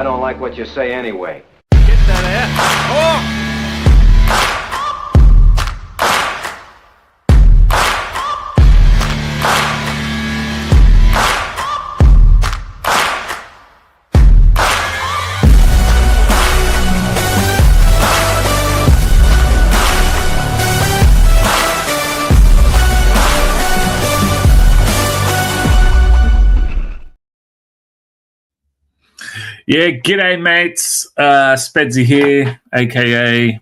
I don't like what you say anyway. Get that ass. Oh! Yeah, g'day mates. Spedsy here, aka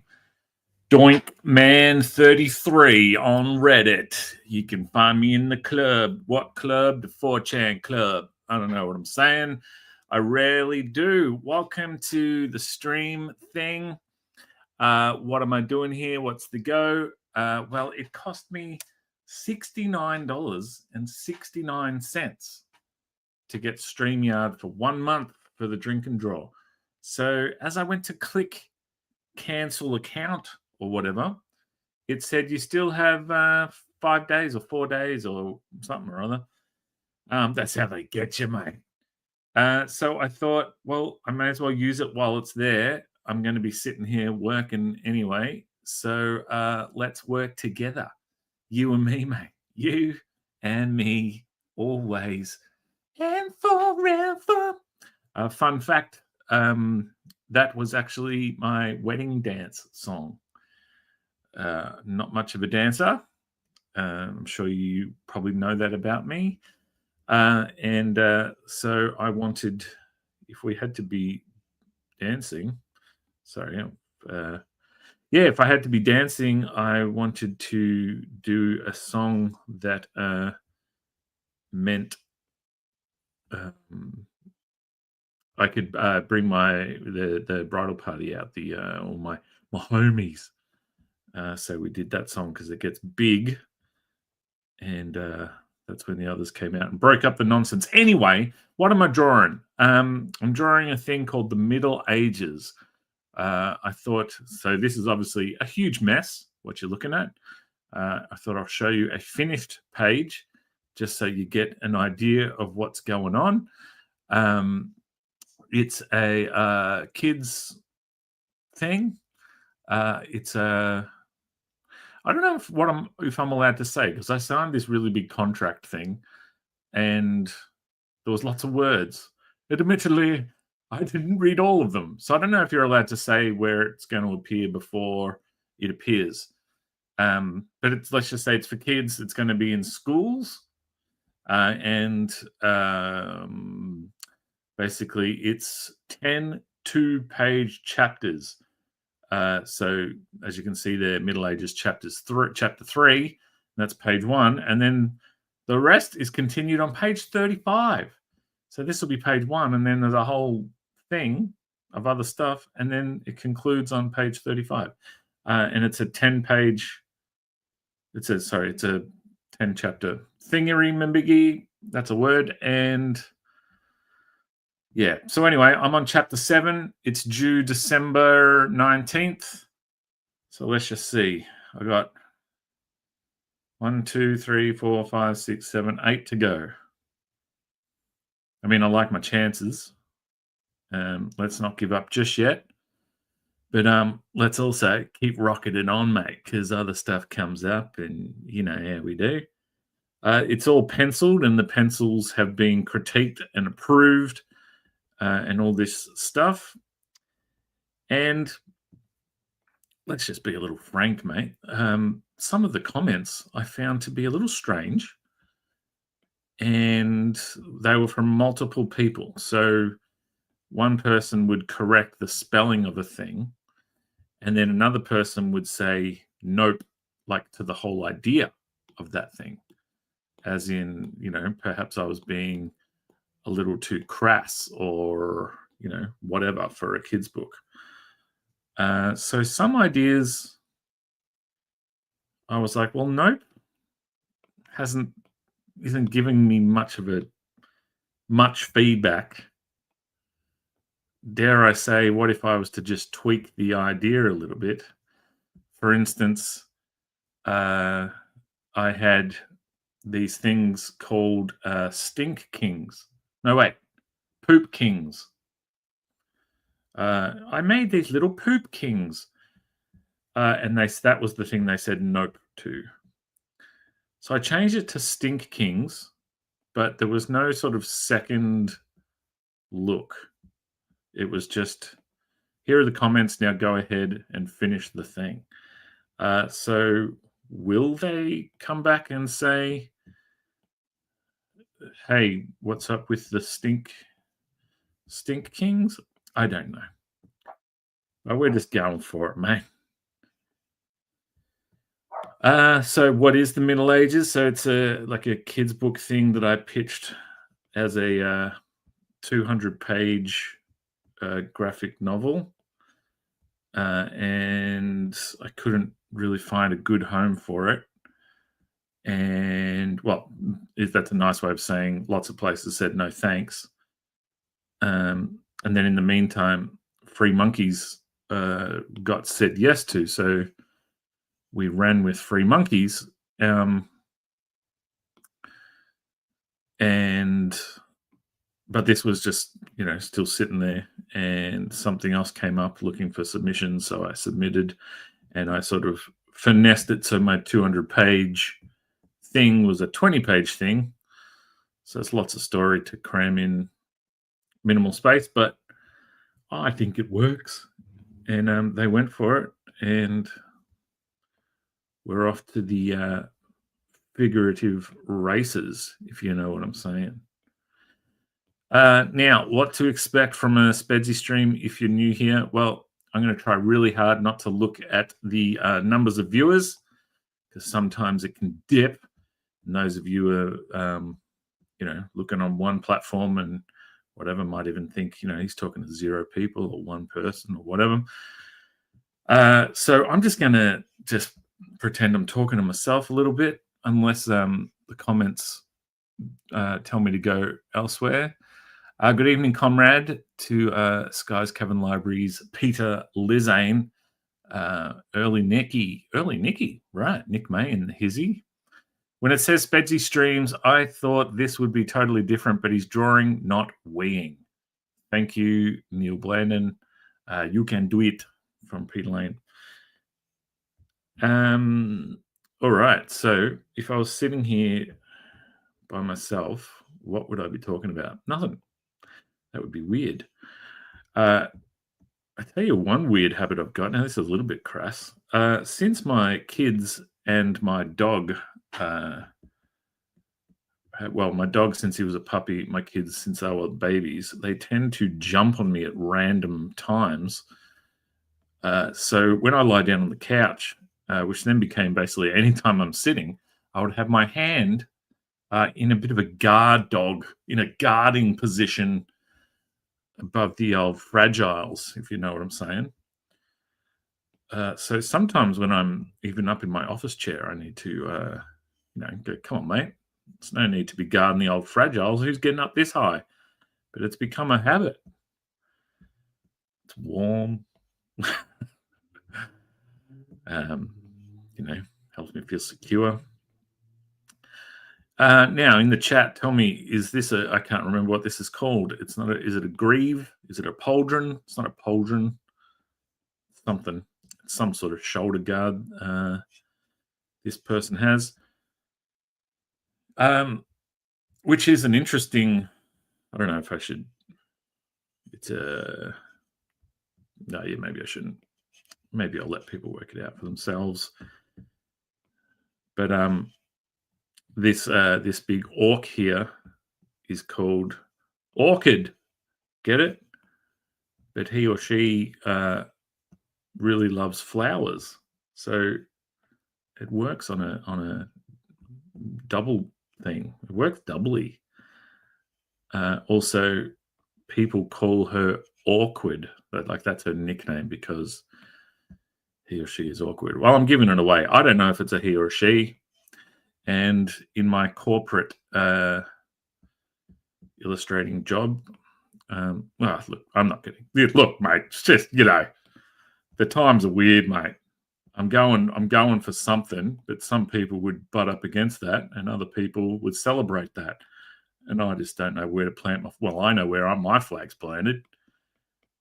Doinkman33 on Reddit. You can find me in the club. What club? The 4chan club. I don't know what I'm saying. I rarely do. Welcome to the stream thing. What am I doing here? What's the go? Well, it cost me $69.69 to get StreamYard for 1 month for the drink and draw. So as I went to click cancel account or whatever, it said you still have 5 days or 4 days or something or other. That's how they get you, mate. So I thought, well, I may as well use it while it's there. I'm going to be sitting here working anyway. So let's work together. You and me, mate. You and me always and forever. Fun fact, that was actually my wedding dance song. Not much of a dancer. I'm sure you probably know that about me. So I wanted, if we had to be dancing, if I had to be dancing, I wanted to do a song that meant I could bring the bridal party out, all my homies. So we did that song because it gets big, and that's when the others came out and broke up the nonsense. Anyway, what am I drawing? I'm drawing a thing called the Middle Ages. I thought, so this is obviously a huge mess, what you're looking at. I thought I'll show you a finished page just so you get an idea of what's going on. It's a kids thing. It's a, I don't know if I'm allowed to say, because I signed this really big contract thing and there was lots of words. Admittedly, I didn't read all of them. So I don't know if you're allowed to say where it's going to appear before it appears. But let's just say it's for kids. It's going to be in schools. Basically, it's 10 2-page chapters. So as you can see there, Middle Ages chapter 3, that's page 1. And then the rest is continued on page 35. So this will be page 1. And then there's a whole thing of other stuff. And then it concludes on page 35. And it's a 10-page, it's a 10-chapter thingery-mambiggy. That's a word. And yeah, so anyway, I'm on chapter 7. It's due December 19th. So let's just see. I got 1, 2, 3, 4, 5, 6, 7, 8 to go. I mean, I like my chances. Let's not give up just yet. But let's also keep rocketing on, mate, because other stuff comes up and you know how we do. It's all penciled and the pencils have been critiqued and approved. And all this stuff. And let's just be a little frank, mate. Some of the comments I found to be a little strange. And they were from multiple people. So one person would correct the spelling of a thing. And then another person would say, nope, like to the whole idea of that thing. As in, you know, perhaps I was being a little too crass or, you know, whatever for a kid's book. So some ideas, I was like, well, nope, isn't giving me much feedback. Dare I say, what if I was to just tweak the idea a little bit? For instance, I had these things called stink kings. No, wait. Poop kings. I made these little poop kings. And that was the thing they said nope to. So I changed it to stink kings, but there was no sort of second look. It was just, here are the comments. Now go ahead and finish the thing. So will they come back and say, hey, what's up with the stink kings? I don't know. But we're just going for it, mate. So what is the Middle Ages? So it's like a kids book thing that I pitched as a 200-page graphic novel. And I couldn't really find a good home for it. And, well, that's a nice way of saying lots of places said no thanks. And then in the meantime, Free Monkeys got said yes to. So we ran with Free Monkeys. But this was just, still sitting there, and something else came up looking for submissions. So I submitted, and I sort of finessed it. So my 200-page thing was a 20-page thing. So it's lots of story to cram in minimal space, but I think it works. And they went for it, and we're off to the figurative races, if you know what I'm saying. Now, what to expect from a Spedsy stream if you're new here? Well, I'm going to try really hard not to look at the numbers of viewers, because sometimes it can dip. And those of you who are, looking on one platform and whatever might even think, he's talking to 0 people or 1 person or whatever. So I'm just going to pretend I'm talking to myself a little bit, unless the comments tell me to go elsewhere. Good evening, comrade, to Skies Cavern Libraries, Peter Lizane, Early Nicky, right, Nick May and Hizzy. When it says Spedsy streams, I thought this would be totally different, but he's drawing, not weeing. Thank you, Neil Blandon. You can do it, from Peter Lane. All right, so if I was sitting here by myself, what would I be talking about? Nothing. That would be weird. I tell you one weird habit I've got. Now, this is a little bit crass. Since my kids and my dog, my dog since he was a puppy, my kids since they were babies, they tend to jump on me at random times. So when I lie down on the couch, which then became basically anytime I'm sitting, I would have my hand in a bit of a guard dog, in a guarding position above the old fragiles, if you know what I'm saying. So sometimes when I'm even up in my office chair, I need to, go, come on, mate. There's no need to be guarding the old fragiles. Who's getting up this high? But it's become a habit. It's warm. Helps me feel secure. Now, in the chat, tell me, is this I can't remember what this is called. It's not is it a greave? Is it a pauldron? It's not a pauldron. Something. Some sort of shoulder guard this person has. Which is an interesting, I don't know if I should, no, yeah, maybe I shouldn't. Maybe I'll let people work it out for themselves. But this big orc here is called Orchid. Get it? But he or she really loves flowers, so it works on a double thing. It works doubly. Also, people call her Awkward, but that's her nickname because he or she is awkward. Well, I'm giving it away. I don't know if it's a he or a she. And in my corporate illustrating job, look, I'm not kidding. Look, mate, it's just, the times are weird, mate. I'm going for something, but some people would butt up against that, and other people would celebrate that. And I just don't know where to plant my. Well, I know where my flag's planted.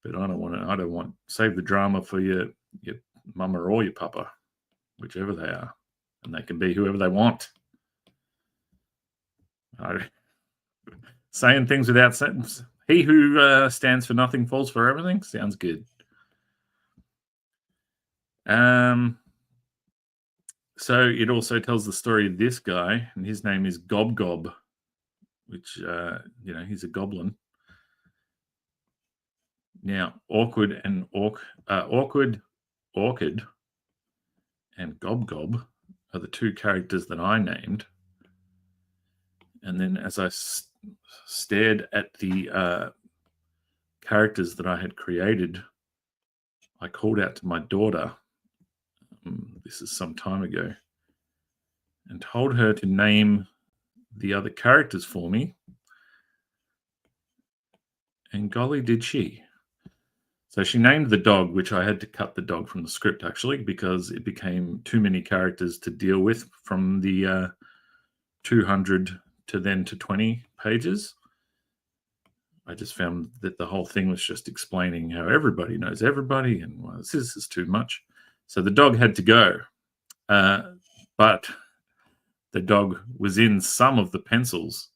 But I don't want to. I don't want save the drama for your mama or your papa, whichever they are, and they can be whoever they want. Saying things without sentence. He who stands for nothing falls for everything. Sounds good. So it also tells the story of this guy, and his name is Gob Gob, which he's a goblin. Now, Orchid, Orchid, and Gob Gob are the two characters that I named. And then as I stared at the characters that I had created, I called out to my daughter, this is some time ago, and told her to name the other characters for me. And golly, did she. So she named the dog, which I had to cut the dog from the script, actually, because it became too many characters to deal with from the 200 to then to 20 pages. I just found that the whole thing was just explaining how everybody knows everybody, and well, this is too much. So the dog had to go. But the dog was in some of the pencils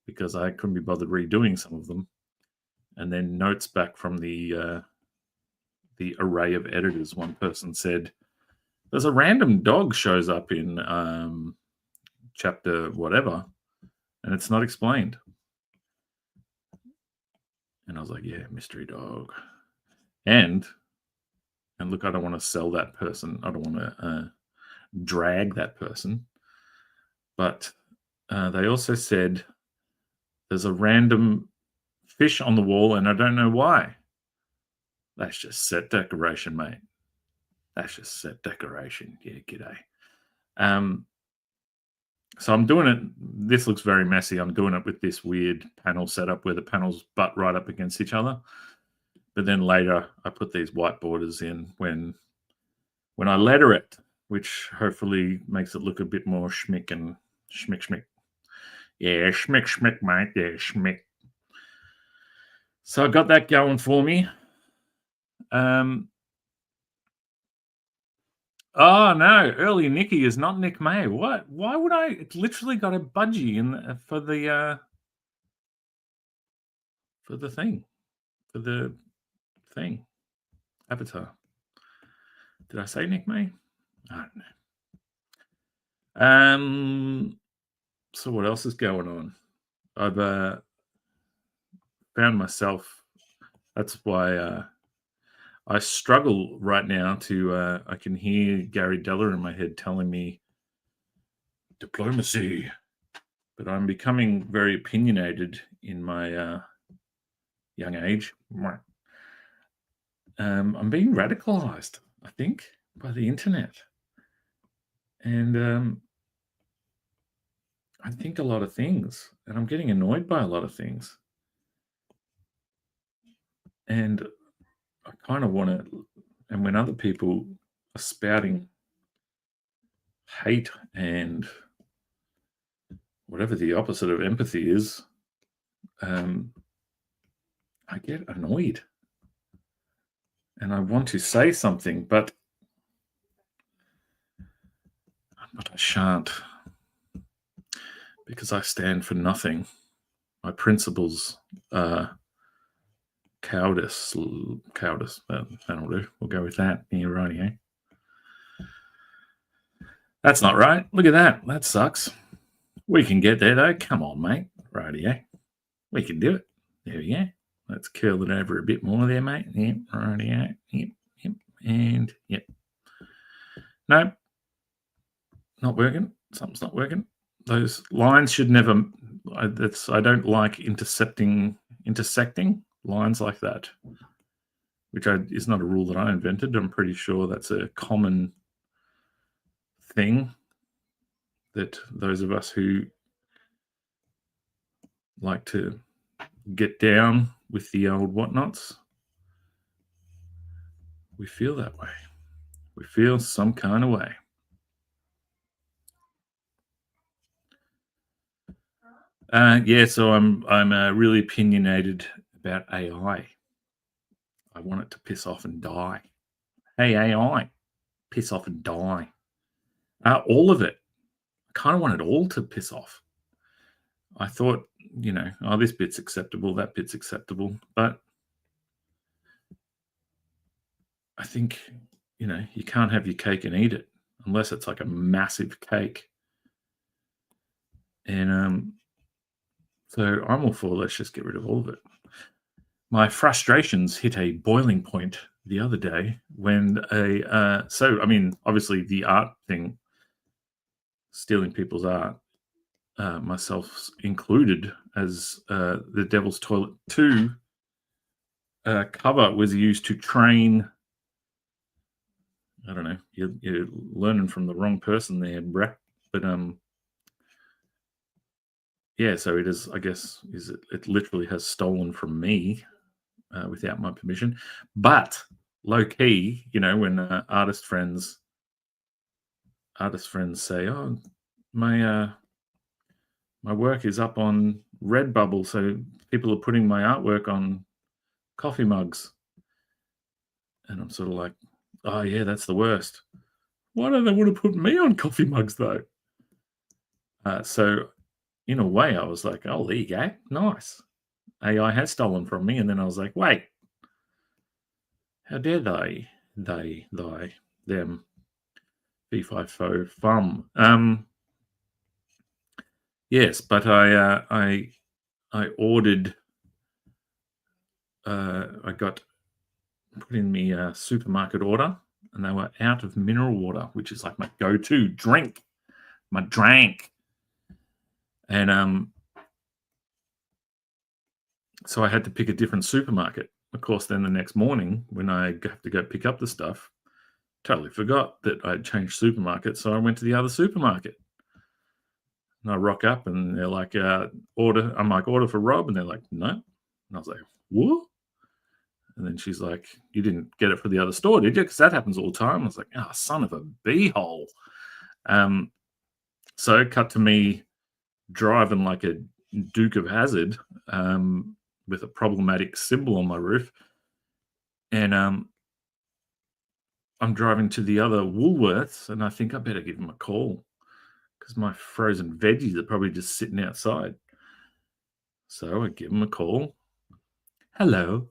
because I couldn't be bothered redoing some of them. And then notes back from the array of editors. One person said, there's a random dog shows up in chapter whatever, and it's not explained. And I was like, yeah, mystery dog. And look, I don't want to sell that person. I don't want to drag that person. But they also said there's a random fish on the wall, and I don't know why. That's just set decoration, mate. That's just set decoration. Yeah, g'day. So I'm doing it. This looks very messy. I'm doing it with this weird panel setup where the panels butt right up against each other. But then later I put these white borders in when I letter it, which hopefully makes it look a bit more schmick and schmick. Yeah, schmick, mate. Yeah, schmick. So I got that going for me. Oh no, early Nicky is not Nick May. What? Why would I? It's literally got a budgie in for the thing avatar. Did I say Nick May? I don't know. So what else is going on? I've found myself. That's why I struggle right now to. I can hear Gary Deller in my head telling me diplomacy, but I'm becoming very opinionated in my young age. I'm being radicalized, I think, by the internet, and I think a lot of things, and I'm getting annoyed by a lot of things, and I kind of want to. And when other people are spouting hate and whatever the opposite of empathy is, I get annoyed. And I want to say something, but I shan't. Because I stand for nothing. My principles are cowardice. That'll do. We'll go with that. Yeah, righty, eh? That's not right. Look at that. That sucks. We can get there, though. Come on, mate. Righty, eh? We can do it. There we go. Let's curl it over a bit more there, mate. Yep, righty, eh? Yep, and yep. Nope. Not working. Something's not working. Those lines should never. I don't like intersecting lines like that, which is not a rule that I invented. I'm pretty sure that's a common thing that those of us who like to get down with the old whatnots, we feel that way. We feel some kind of way. So I'm really opinionated about AI. I want it to piss off and die. Hey, AI, piss off and die. All of it. I kind of want it all to piss off. I thought, oh, this bit's acceptable, that bit's acceptable. But I think, you can't have your cake and eat it unless it's like a massive cake. And so I'm all for let's just get rid of all of it. My frustrations hit a boiling point the other day when obviously the art thing, stealing people's art, myself included, as the Devil's Toilet 2 cover was used to train. I don't know. You're learning from the wrong person there, bruh. But yeah. So it is. I guess it literally has stolen from me without my permission. But low key, when artist friends say, "Oh, my work is up on Redbubble, so people are putting my artwork on coffee mugs," and I'm sort of like, "Oh yeah, that's the worst. Why don't they want to put me on coffee mugs though?" So in a way, I was like, "Oh, there you go, nice. AI has stolen from me," and then I was like, "Wait, how dare they, them, B5 fum?" Yes, but I ordered. I got put in the supermarket order, and they were out of mineral water, which is like my go-to drink, my drank. And so I had to pick a different supermarket. Of course, then the next morning when I have to go pick up the stuff, totally forgot that I'd changed supermarket, so I went to the other supermarket. And I rock up, and they're like, "Order." I'm like, "Order for Rob," and they're like, "No." And I was like, "What?" And then she's like, "You didn't get it for the other store, did you? Because that happens all the time." I was like, "Oh, son of a beehole." So cut to me driving like a Duke of Hazzard with a problematic symbol on my roof. And I'm driving to the other Woolworths, and I think I better give them a call because my frozen veggies are probably just sitting outside. So I give them a call. "Hello,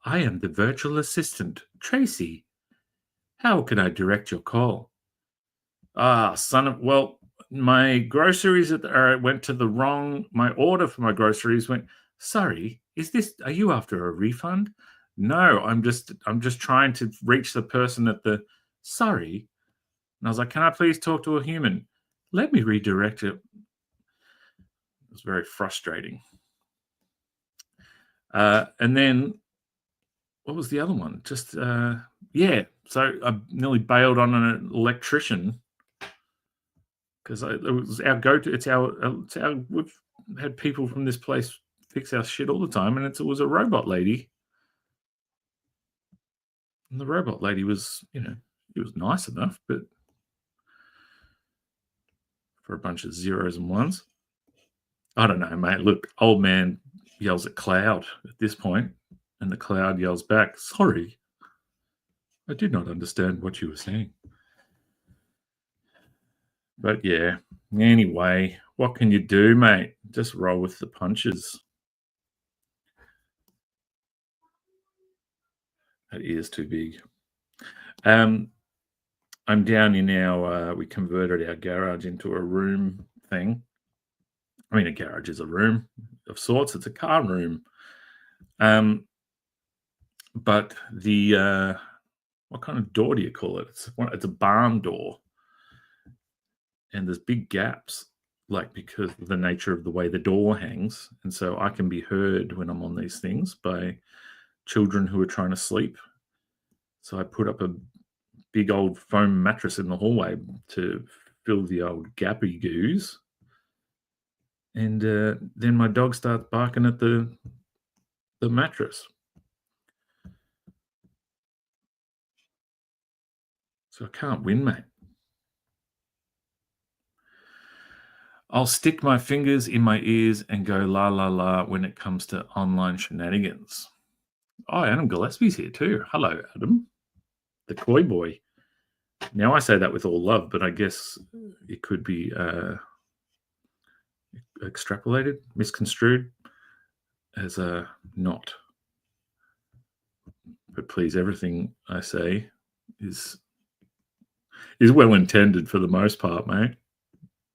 I am the virtual assistant, Tracy. How can I direct your call?" Well, my groceries went to the wrong. My order for my groceries went. "Sorry, are you after a refund?" "No, I'm just trying to reach the person at the." "Sorry." And I was like, "Can I please talk to a human?" "Let me redirect it." It was very frustrating. And then what was the other one? Just yeah. So I nearly bailed on an electrician because it was our go-to. It's our. We've had people from this place fix our shit all the time, and it was a robot lady. And the robot lady was, it was nice enough, but for a bunch of zeros and ones, I don't know, mate. Look, old man yells at cloud at this point, and the cloud yells back, "Sorry, I did not understand what you were saying." But yeah, anyway, what can you do, mate? Just roll with the punches. That ear's too big. I'm down in our. We converted our garage into a room thing. I mean, a garage is a room of sorts. It's a car room. But the what kind of door do you call it? It's a barn door, and there's big gaps, like because of the nature of the way the door hangs, and so I can be heard when I'm on these things by children who are trying to sleep. So I put up a big old foam mattress in the hallway to fill the old gappy goos, and then my dog starts barking at the mattress. So I can't win, mate. I'll stick my fingers in my ears and go la la la when it comes to online shenanigans. Oh, Adam Gillespie's here too. Hello, Adam, the Koi Boy. Now I say that with all love, but I guess it could be extrapolated, misconstrued as a not. But please, everything I say is well intended for the most part, mate.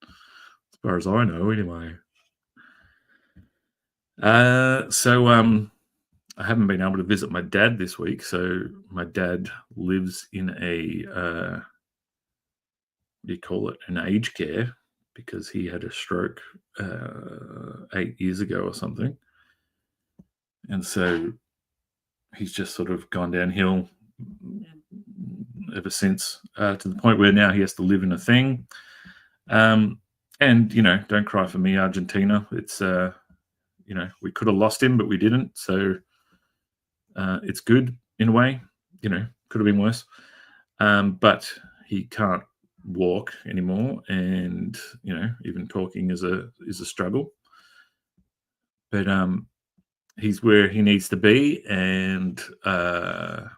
As far as I know, anyway. So I haven't been able to visit my dad this week. So my dad lives in a what do you call it? An aged care, because he had a stroke 8 years ago or something, and so he's just sort of gone downhill ever since, to the point where now he has to live in a thing. And don't cry for me, Argentina. It's we could have lost him, but we didn't. So it's good in a way. Could have been worse. But he can't walk anymore, and even talking is a struggle. But he's where he needs to be, and the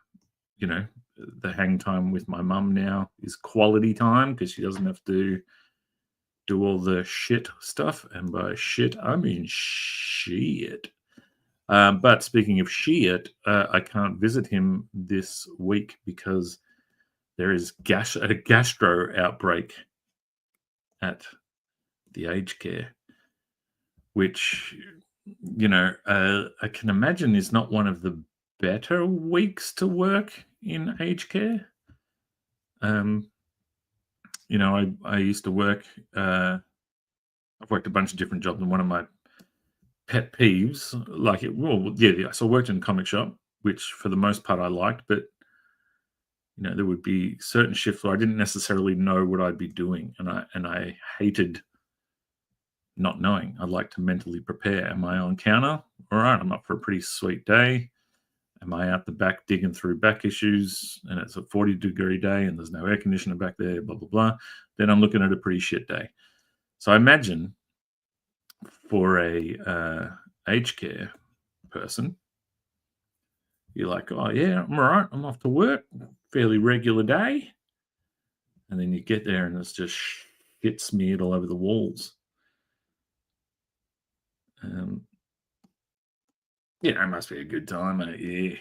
hang time with my mum now is quality time, because she doesn't have to do all the shit stuff, and by shit I mean shit. But speaking of shit, I can't visit him this week because there is a gastro outbreak at the aged care, which I can imagine is not one of the better weeks to work in aged care. I used to work. I've worked a bunch of different jobs, and one of my pet peeves, so I worked in a comic shop, which for the most part I liked, but there would be certain shifts where I didn't necessarily know what I'd be doing, and I hated not knowing. I'd like to mentally prepare. Am I on counter? All right, I'm up for a pretty sweet day. Am I out the back digging through back issues, and it's a 40-degree day and there's no air conditioner back there, blah, blah, blah. Then I'm looking at a pretty shit day. So I imagine for a aged care person, you're like, oh yeah, I'm all right. I'm off to work, fairly regular day. And then you get there and it's just shit smeared all over the walls. It must be a good time, yeah.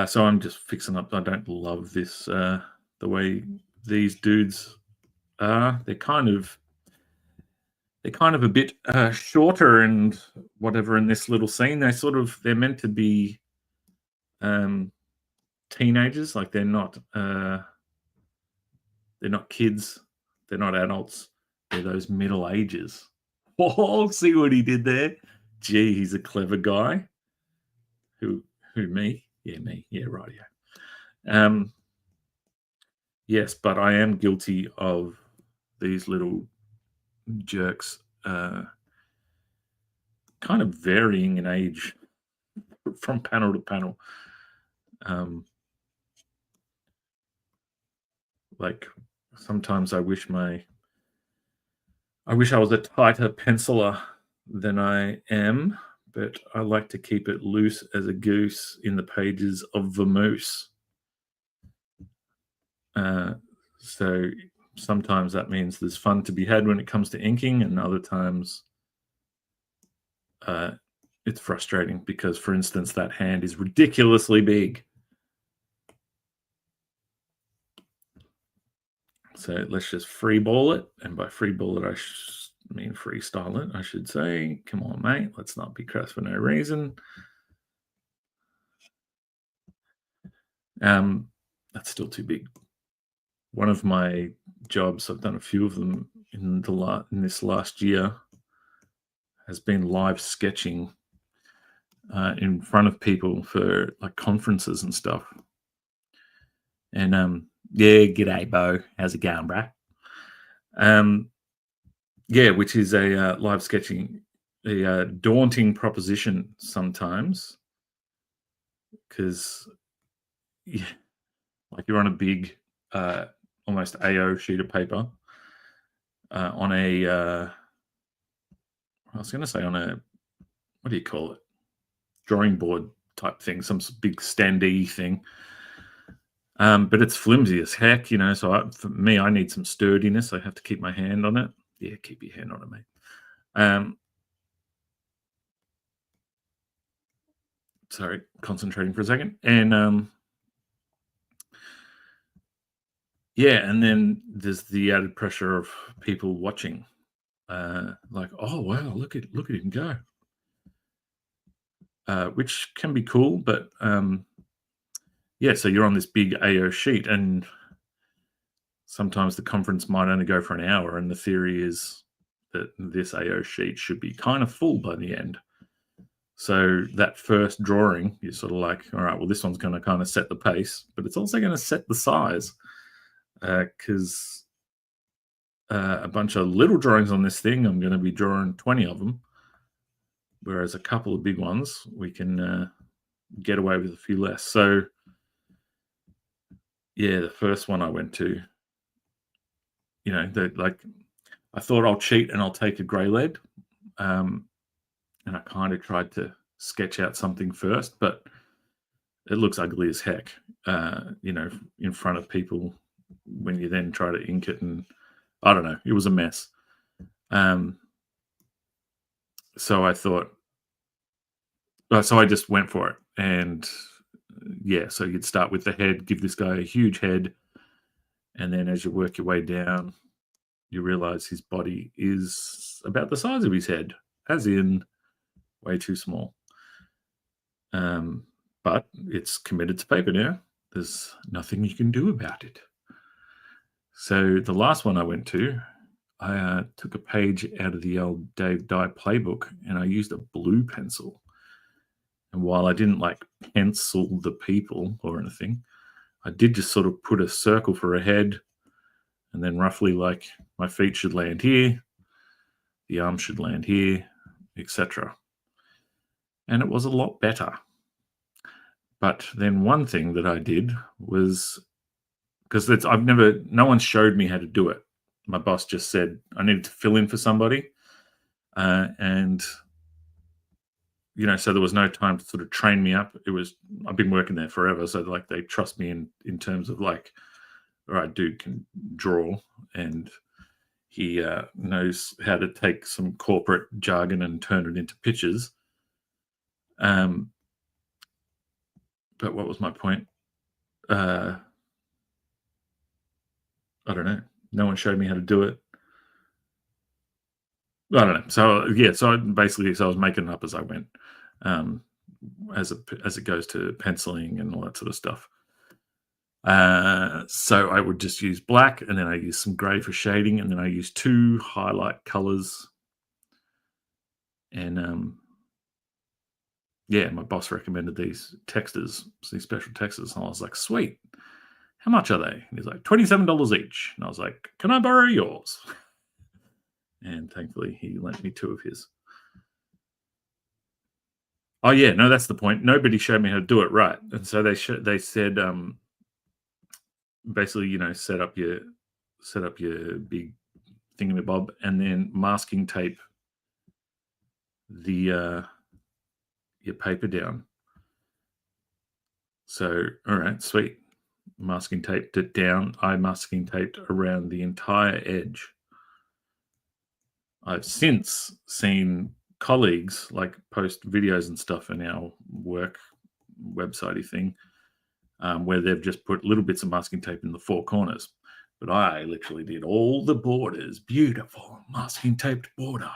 So I'm just fixing up. I don't love this, the way these dudes are. They're kind of a bit shorter and whatever in this little scene. They're meant to be teenagers. Like they're not kids. They're not adults. They're those middle ages. Oh, see what he did there? Gee, he's a clever guy. Who me? Yeah, me. Yeah, right. Yeah. Yes, but I am guilty of these little jerks kind of varying in age from panel to panel. Like sometimes I wish I was a tighter penciler than I am, but I like to keep it loose as a goose in the pages of Vamoose. So sometimes that means there's fun to be had when it comes to inking, and other times it's frustrating because, for instance, that hand is ridiculously big. So let's just free ball it, and by free ball it I mean freestyle it, I should say. Come on, mate, let's not be crass for no reason. That's still too big. One of my jobs, I've done a few of them in this last year, has been live sketching in front of people for like conferences and stuff. And yeah, g'day, Bo. How's it going, bruh? Yeah, which is a live sketching, a daunting proposition sometimes, because like you're on a big, almost AO sheet of paper on a, I was going to say on what do you call it? Drawing board type thing, some big standee thing. But it's flimsy as heck, So for me, I need some sturdiness. I have to keep my hand on it. Yeah, keep your hand on it, mate. Sorry, concentrating for a second. And yeah, and then there's the added pressure of people watching. Like, oh wow, look at him go. Which can be cool, but yeah, so you're on this big AO sheet, and sometimes the conference might only go for an hour, and the theory is that this AO sheet should be kind of full by the end. So that first drawing, you're sort of like, all right, well, this one's going to kind of set the pace, but it's also going to set the size, because a bunch of little drawings on this thing, I'm going to be drawing 20 of them, whereas a couple of big ones, we can get away with a few less. So yeah, the first one I went to, I thought I'll cheat and I'll take a grey lead. And I kind of tried to sketch out something first, but it looks ugly as heck, in front of people when you then try to ink it. And I don't know, it was a mess. So I thought, so I just went for it. And yeah, so you'd start with the head, give this guy a huge head. And then as you work your way down, you realize his body is about the size of his head, as in way too small. But it's committed to paper now. There's nothing you can do about it. So the last one I went to, I took a page out of the old Dave Dye playbook, and I used a blue pencil. And while I didn't pencil the people or anything, I did just sort of put a circle for a head, and then roughly my feet should land here, the arms should land here, etc. And it was a lot better. But then one thing that I did was, because no one showed me how to do it. My boss just said I needed to fill in for somebody. And, so there was no time to sort of train me up. I've been working there forever. So they trust me in terms of all right, dude can draw, and he knows how to take some corporate jargon and turn it into pictures. But what was my point? I don't know. No one showed me how to do it. I don't know. So yeah, so I was making it up as I went, as it goes to penciling and all that sort of stuff. So I would just use black, and then I use some grey for shading, and then I use 2 highlight colors. And yeah, my boss recommended these textures, these special textures, and I was like, sweet. How much are they? And he's like, $27 each. And I was like, can I borrow yours? And thankfully, he lent me 2 of his. Oh yeah, no, that's the point. Nobody showed me how to do it right, and so they said, basically, set up your big thingamabob, and then masking tape your paper down. So, all right, sweet. Masking taped it down. I masking taped around the entire edge. I've since seen colleagues post videos and stuff in our work website thing, where they've just put little bits of masking tape in the 4 corners. But I literally did all the borders, beautiful masking taped border.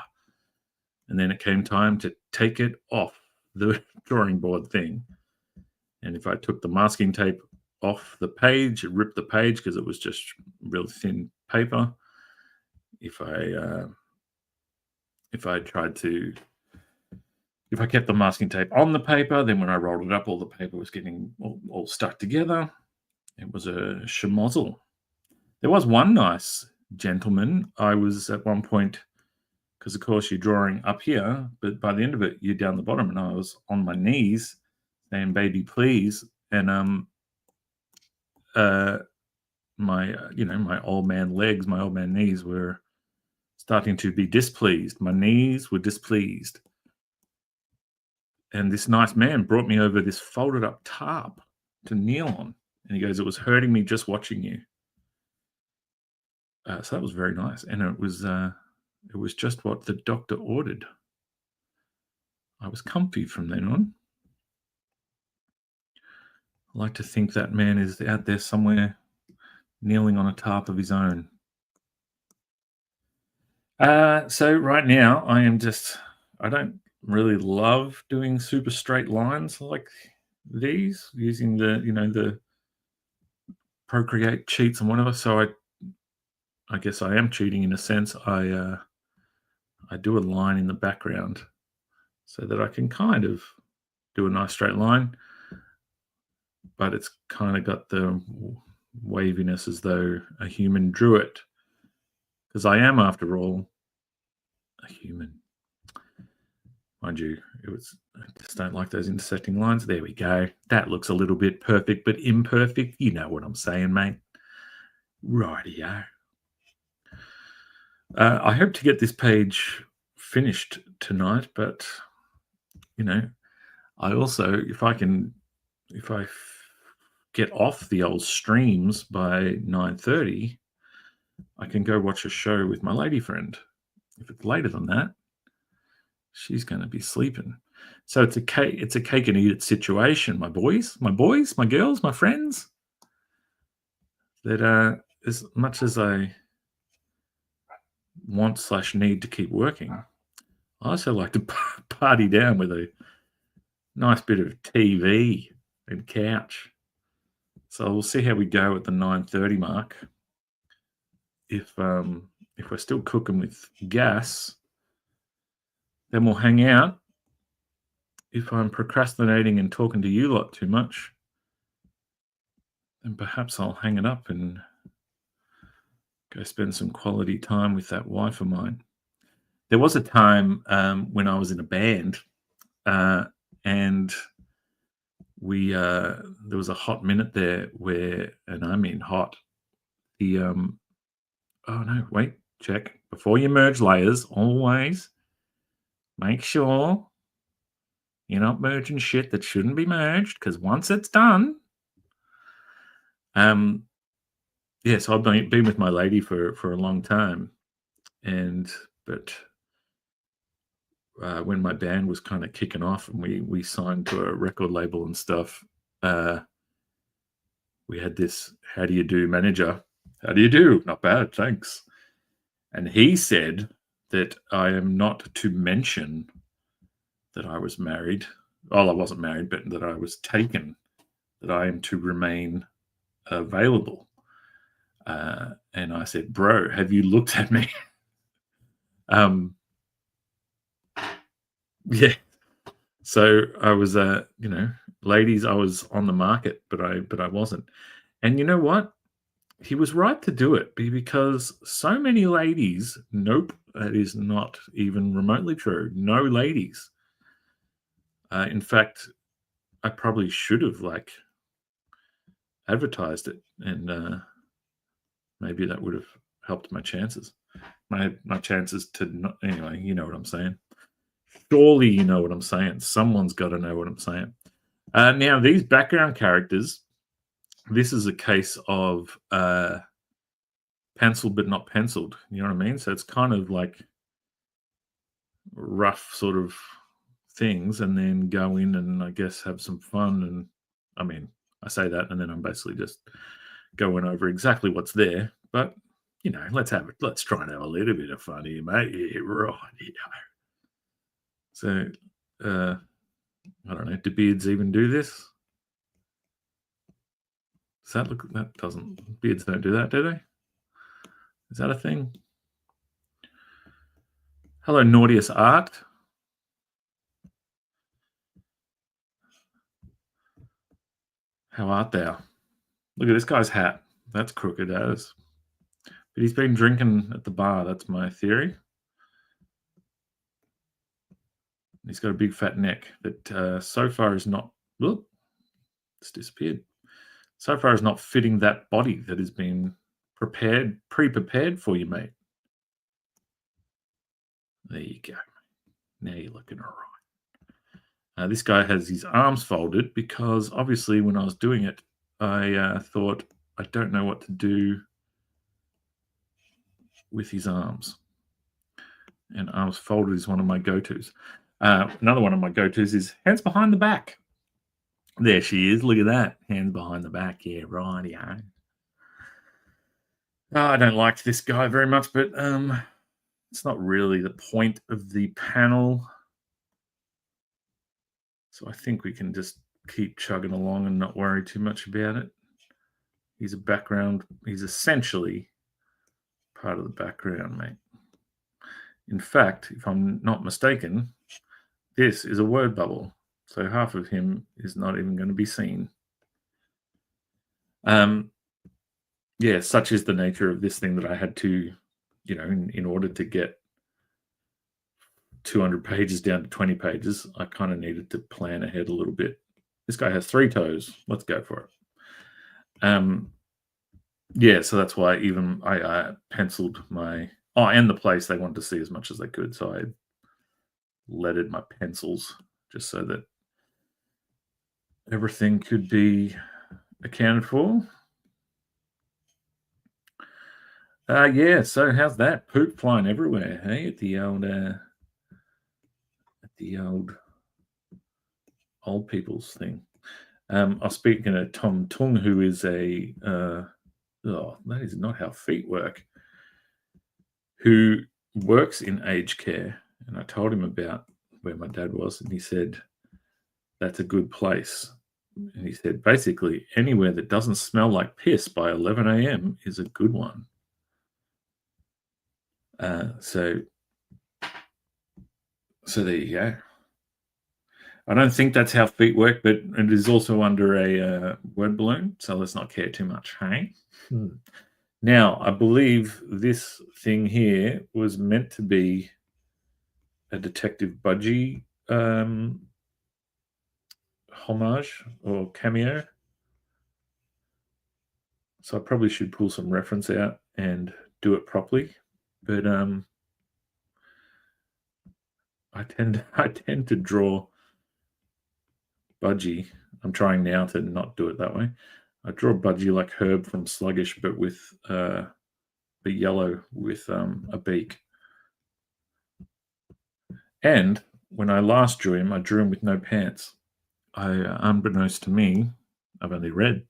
And then it came time to take it off the drawing board thing. And if I took the masking tape off the page, it ripped the page because it was just real thin paper. If I kept the masking tape on the paper, then when I rolled it up, all the paper was getting all stuck together. It was a schmozzle. There was one nice gentleman. I was at one point, because of course you're drawing up here, but by the end of it, you're down the bottom, and I was on my knees saying, baby, please. And my old man legs, my old man knees were starting to be displeased. My knees were displeased. And this nice man brought me over this folded up tarp to kneel on. And he goes, "It was hurting me just watching you." So that was very nice. And it was just what the doctor ordered. I was comfy from then on. I like to think that man is out there somewhere kneeling on a tarp of his own. So right now I don't really love doing super straight lines like these using the Procreate cheats and whatever. So I guess I am cheating in a sense. I do a line in the background so that I can kind of do a nice straight line, but it's kind of got the waviness as though a human drew it, because I am, after all, a human. Mind you, I just don't like those intersecting lines. There we go. That looks a little bit perfect, but imperfect. You know what I'm saying, mate. Rightio. I hope to get this page finished tonight, but I also, if I get off the old streams by 9:30, I can go watch a show with my lady friend. If it's later than that, she's going to be sleeping. So it's a cake and eat it situation, my boys, my girls, my friends. That as much as I want/need to keep working, I also like to party down with a nice bit of TV and couch. So we'll see how we go at the 9:30 mark. If we're still cooking with gas, then we'll hang out. If I'm procrastinating and talking to you lot too much, then perhaps I'll hang it up and go spend some quality time with that wife of mine. There was a time when I was in a band, and there was a hot minute there where, and I mean hot, the oh no, wait, check. Before you merge layers, always make sure you're not merging shit that shouldn't be merged, because once it's done, yeah, so I've been with my lady for a long time, but when my band was kind of kicking off and we signed to a record label and stuff, we had this "how do you do" manager. "How do you do?" "Not bad, thanks." And he said that I am not to mention that I was married. Well, I wasn't married, but that I was taken. That I am to remain available. And I said, "Bro, have you looked at me?" Yeah. So I was, ladies, I was on the market, but I wasn't. And you know what? He was right to do it, because so many ladies. Nope, that is not even remotely true. No ladies. In fact, I probably should have advertised it, and maybe that would have helped my chances. My chances to not, anyway. You know what I'm saying. Surely you know what I'm saying. Someone's got to know what I'm saying. Now, these background characters, this is a case of penciled but not penciled. You know what I mean? So it's kind of like rough sort of things, and then go in and I guess have some fun. And I mean, I say that, and then I'm basically just going over exactly what's there. But let's try and have a little bit of fun here, mate. Yeah, right. Yeah. So, I don't know. Do beards even do this? Does that look? That doesn't. Beards don't do that, do they? Is that a thing? Hello, Naughtiest Art. How art thou? Look at this guy's hat. That's crooked as. But he's been drinking at the bar. That's my theory. He's got a big fat neck that so far is not. Look, it's disappeared. So far is not fitting that body that has been pre-prepared for you, mate. There you go. Now you're looking all This guy has his arms folded because obviously when I was doing it, I thought, I don't know what to do with his arms. And arms folded is one of my go-tos. Another one of my go-tos is hands behind the back. There she is. Look at that. Hands behind the back. Yeah, right. Yeah. I don't like this guy very much, but it's not really the point of the panel. So I think we can just keep chugging along and not worry too much about it. He's a background. He's essentially part of the background, mate. In fact, if I'm not mistaken, this is a word bubble. So half of him is not even going to be seen. Yeah, such is the nature of this thing that I had to, in order to get 200 pages down to 20 pages, I kind of needed to plan ahead a little bit. This guy has 3 toes. Let's go for it. Yeah, so that's why even I penciled my... Oh, and the place they wanted to see as much as they could. So I leaded my pencils just so that everything could be accounted for. Yeah, so how's that? Poop flying everywhere, hey? At the old people's thing. I was speaking to Tom Tung, who is a that is not how feet work, who works in aged care. And I told him about where my dad was, and he said, that's a good place. And he said, basically, anywhere that doesn't smell like piss by 11 a.m. is a good one. So there you go. I don't think that's how feet work, but it is also under a word balloon, so let's not care too much, hey? Now, I believe this thing here was meant to be a Detective Budgie homage or cameo. So I probably should pull some reference out and do it properly. But I tend to draw Budgie. I'm trying now to not do it that way. I draw Budgie like Herb from Sluggish, but with the yellow with a beak. And when I last drew him, I drew him with no pants. Unbeknownst to me, I've only read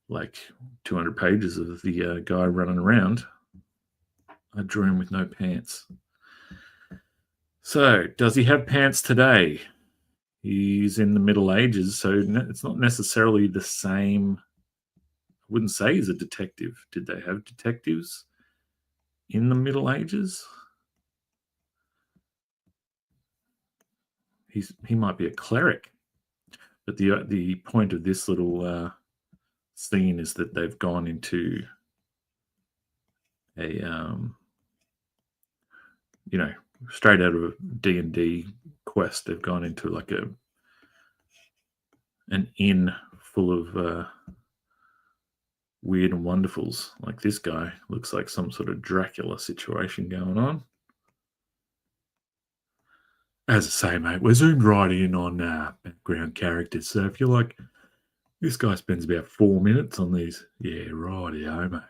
like 200 pages of the guy running around. I drew him with no pants. So, does he have pants today? He's in the Middle Ages, so it's not necessarily the same. I wouldn't say he's a detective. Did they have detectives in the Middle Ages? He might be a cleric. But the point of this little scene is that they've gone into a straight out of a D&D quest. They've gone into like an inn full of weird and wonderfuls. Like this guy looks like some sort of Dracula situation going on. As I say, mate, we're zoomed right in on background characters. So if you're like, this guy spends about 4 minutes on these, yeah, righty-o, mate.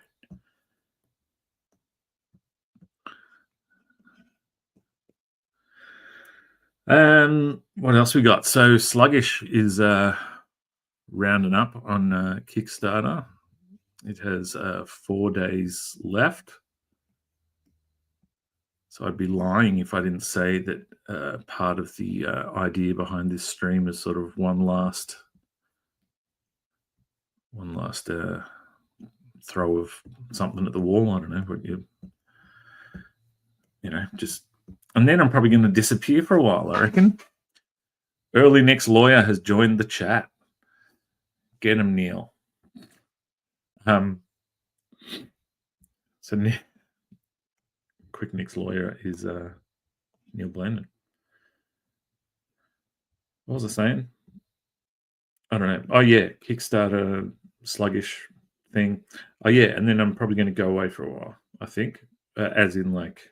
What else we got? So Sluggish is rounding up on Kickstarter. It has 4 days left. So I'd be lying if I didn't say that part of the idea behind this stream is sort of one last throw of something at the wall. I don't know, but just, and then I'm probably going to disappear for a while, I reckon. Early Nick's lawyer has joined the chat. Get him, Neil. So Quick Nick's lawyer is Neil Blandon. What was I saying? I don't know. Oh yeah, Kickstarter Sluggish thing. Oh yeah, and then I'm probably going to go away for a while. I think, as in like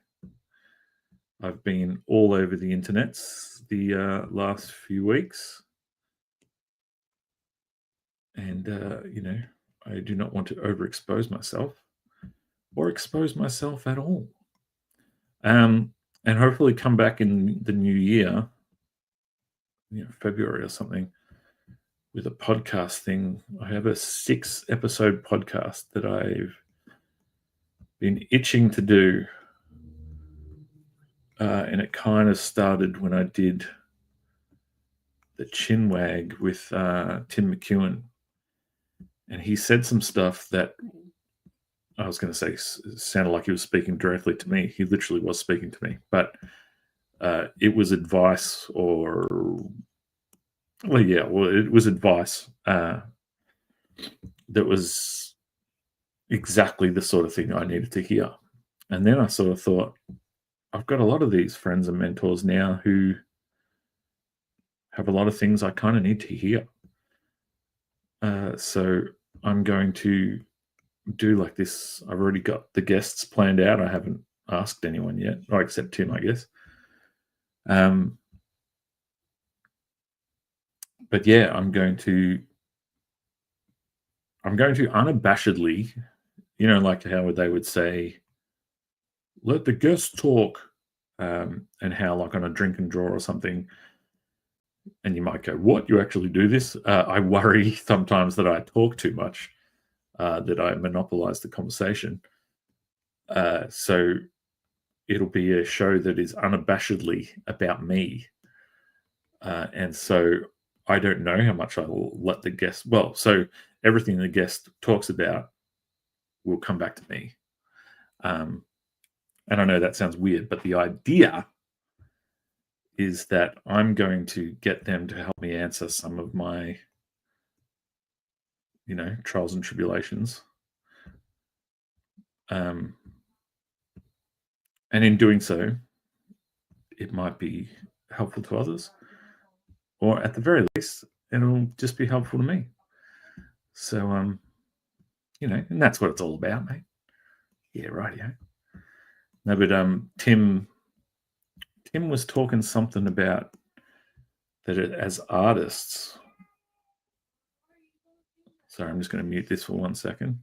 I've been all over the internets the last few weeks, and I do not want to overexpose myself or expose myself at all. And hopefully come back in the new year, February or something, with a podcast thing. I have a 6-episode podcast that I've been itching to do. And it kind of started when I did the Chinwag with Tim McEwen. And he said some stuff that I was going to say sounded like he was speaking directly to me. He literally was speaking to me. But it was advice it was advice that was exactly the sort of thing I needed to hear. And then I sort of thought, I've got a lot of these friends and mentors now who have a lot of things I kind of need to hear. So I'm going to do like this. I've already got the guests planned out. I haven't asked anyone yet, except Tim, I guess. But yeah, I'm going to unabashedly, like how they would say, let the guests talk, and how like on a drink and draw or something, and you might go, what, you actually do this? I worry sometimes that I talk too much, that I monopolize the conversation. So it'll be a show that is unabashedly about me. And so I don't know how much I will let the guest, so everything the guest talks about will come back to me. And I know that sounds weird, but the idea is that I'm going to get them to help me answer some of my, trials and tribulations. And in doing so, it might be helpful to others, or at the very least, it'll just be helpful to me. So, and that's what it's all about, mate. Yeah, right, yeah. No, but Tim was talking something about that as artists. Sorry, I'm just going to mute this for 1 second.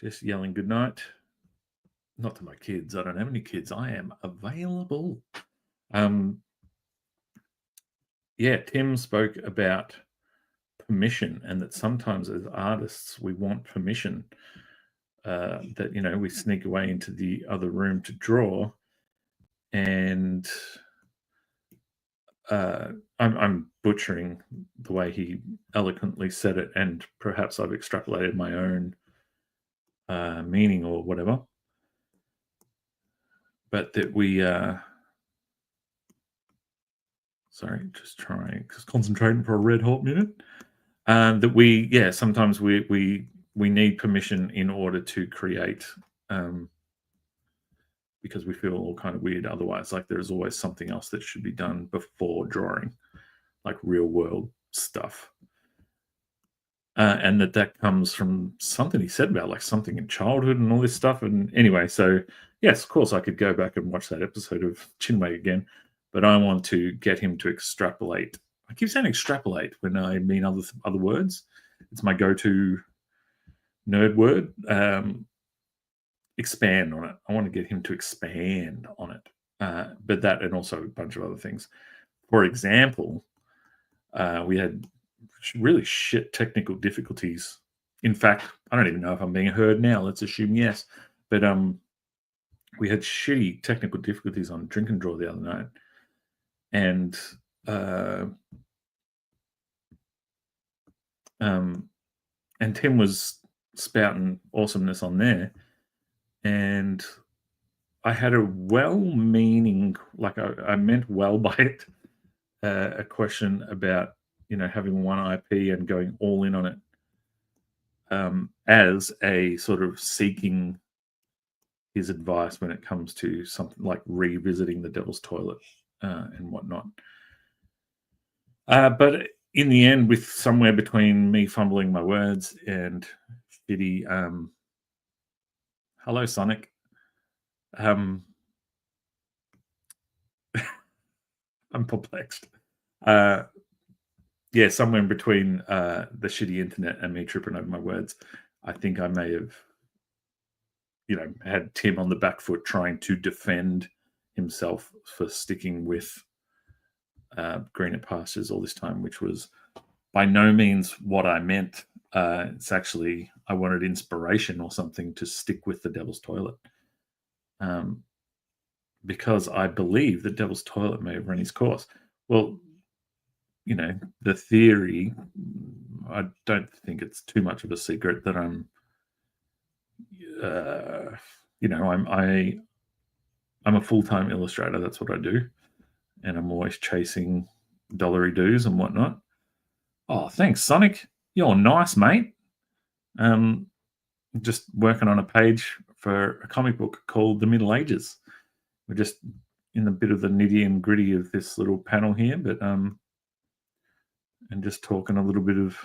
Just yelling good night. Not to my kids. I don't have any kids. I am available. Yeah, Tim spoke about permission, and that sometimes as artists we want permission, that we sneak away into the other room to draw, and I'm butchering the way he eloquently said it, and perhaps I've extrapolated my own meaning or whatever, but that we just concentrating for a red hot minute. That we sometimes we need permission in order to create, because we feel all kind of weird otherwise. Like there's always something else that should be done before drawing, like real world stuff. And that comes from something he said about like something in childhood and all this stuff. And anyway, so yes, of course I could go back and watch that episode of Chinway again, but I want to get him to extrapolate. I keep saying extrapolate when I mean other words. It's my go-to nerd word. Expand on it. I want to get him to expand on it. But that, and also a bunch of other things. For example, we had really shit technical difficulties. In fact, I don't even know if I'm being heard now. Let's assume yes. But we had shitty technical difficulties on Drink and Draw the other night. And Tim was spouting awesomeness on there. And I had a well-meaning, like I meant well by it, a question about, having one IP and going all in on it, as a sort of seeking his advice when it comes to something like revisiting the Devil's Toilet and whatnot. But in the end, with somewhere between me fumbling my words and shitty. Hello, Sonic. I'm perplexed. Yeah, somewhere in between the shitty internet and me tripping over my words, I think I may have, had Tim on the back foot trying to defend himself for sticking with greener pastures all this time, which was by no means what I meant. It's actually, I wanted inspiration or something to stick with the Devil's Toilet. Because I believe the Devil's Toilet may have run its course. Well, the theory, I don't think it's too much of a secret that I'm a full-time illustrator. That's what I do. And I'm always chasing dollary dues and whatnot. Oh, thanks, Sonic. You're nice, mate. Just working on a page for a comic book called The Middle Ages. We're just in a bit of the nitty and gritty of this little panel here, but and just talking a little bit of,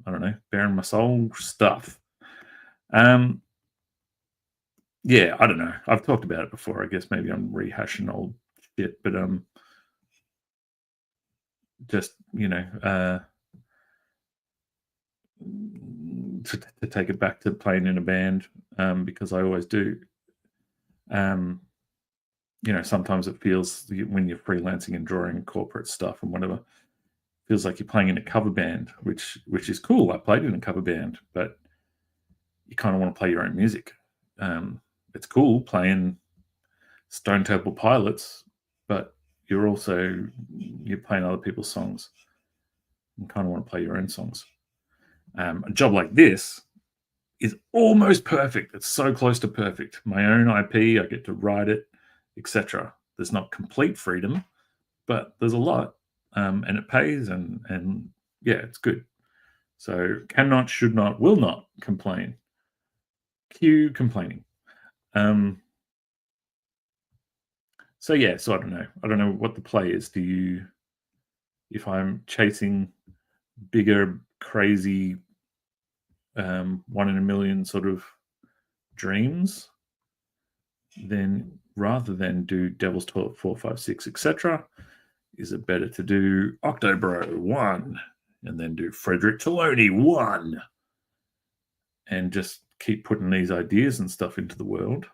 I don't know, bearing my soul stuff. Yeah, I don't know. I've talked about it before. I guess maybe I'm rehashing old shit, but just to take it back to playing in a band, because I always do. Sometimes it feels when you're freelancing and drawing corporate stuff and whatever, feels like you're playing in a cover band, which is cool. I played in a cover band, but you kind of want to play your own music. It's cool playing Stone Temple Pilots, but you're playing other people's songs. You kind of want to play your own songs. A job like this is almost perfect. It's so close to perfect. My own IP, I get to write it, etc. There's not complete freedom, but there's a lot, and it pays, and yeah, it's good. So cannot, should not, will not complain. Cue complaining. So yeah, so I don't know what the play is. If I'm chasing bigger, crazy, 1 in a million sort of dreams, then rather than do Devil's Toilet 4, 5, 6, etc., is it better to do Octobro 1 and then do Frederick Toloni 1 and just keep putting these ideas and stuff into the world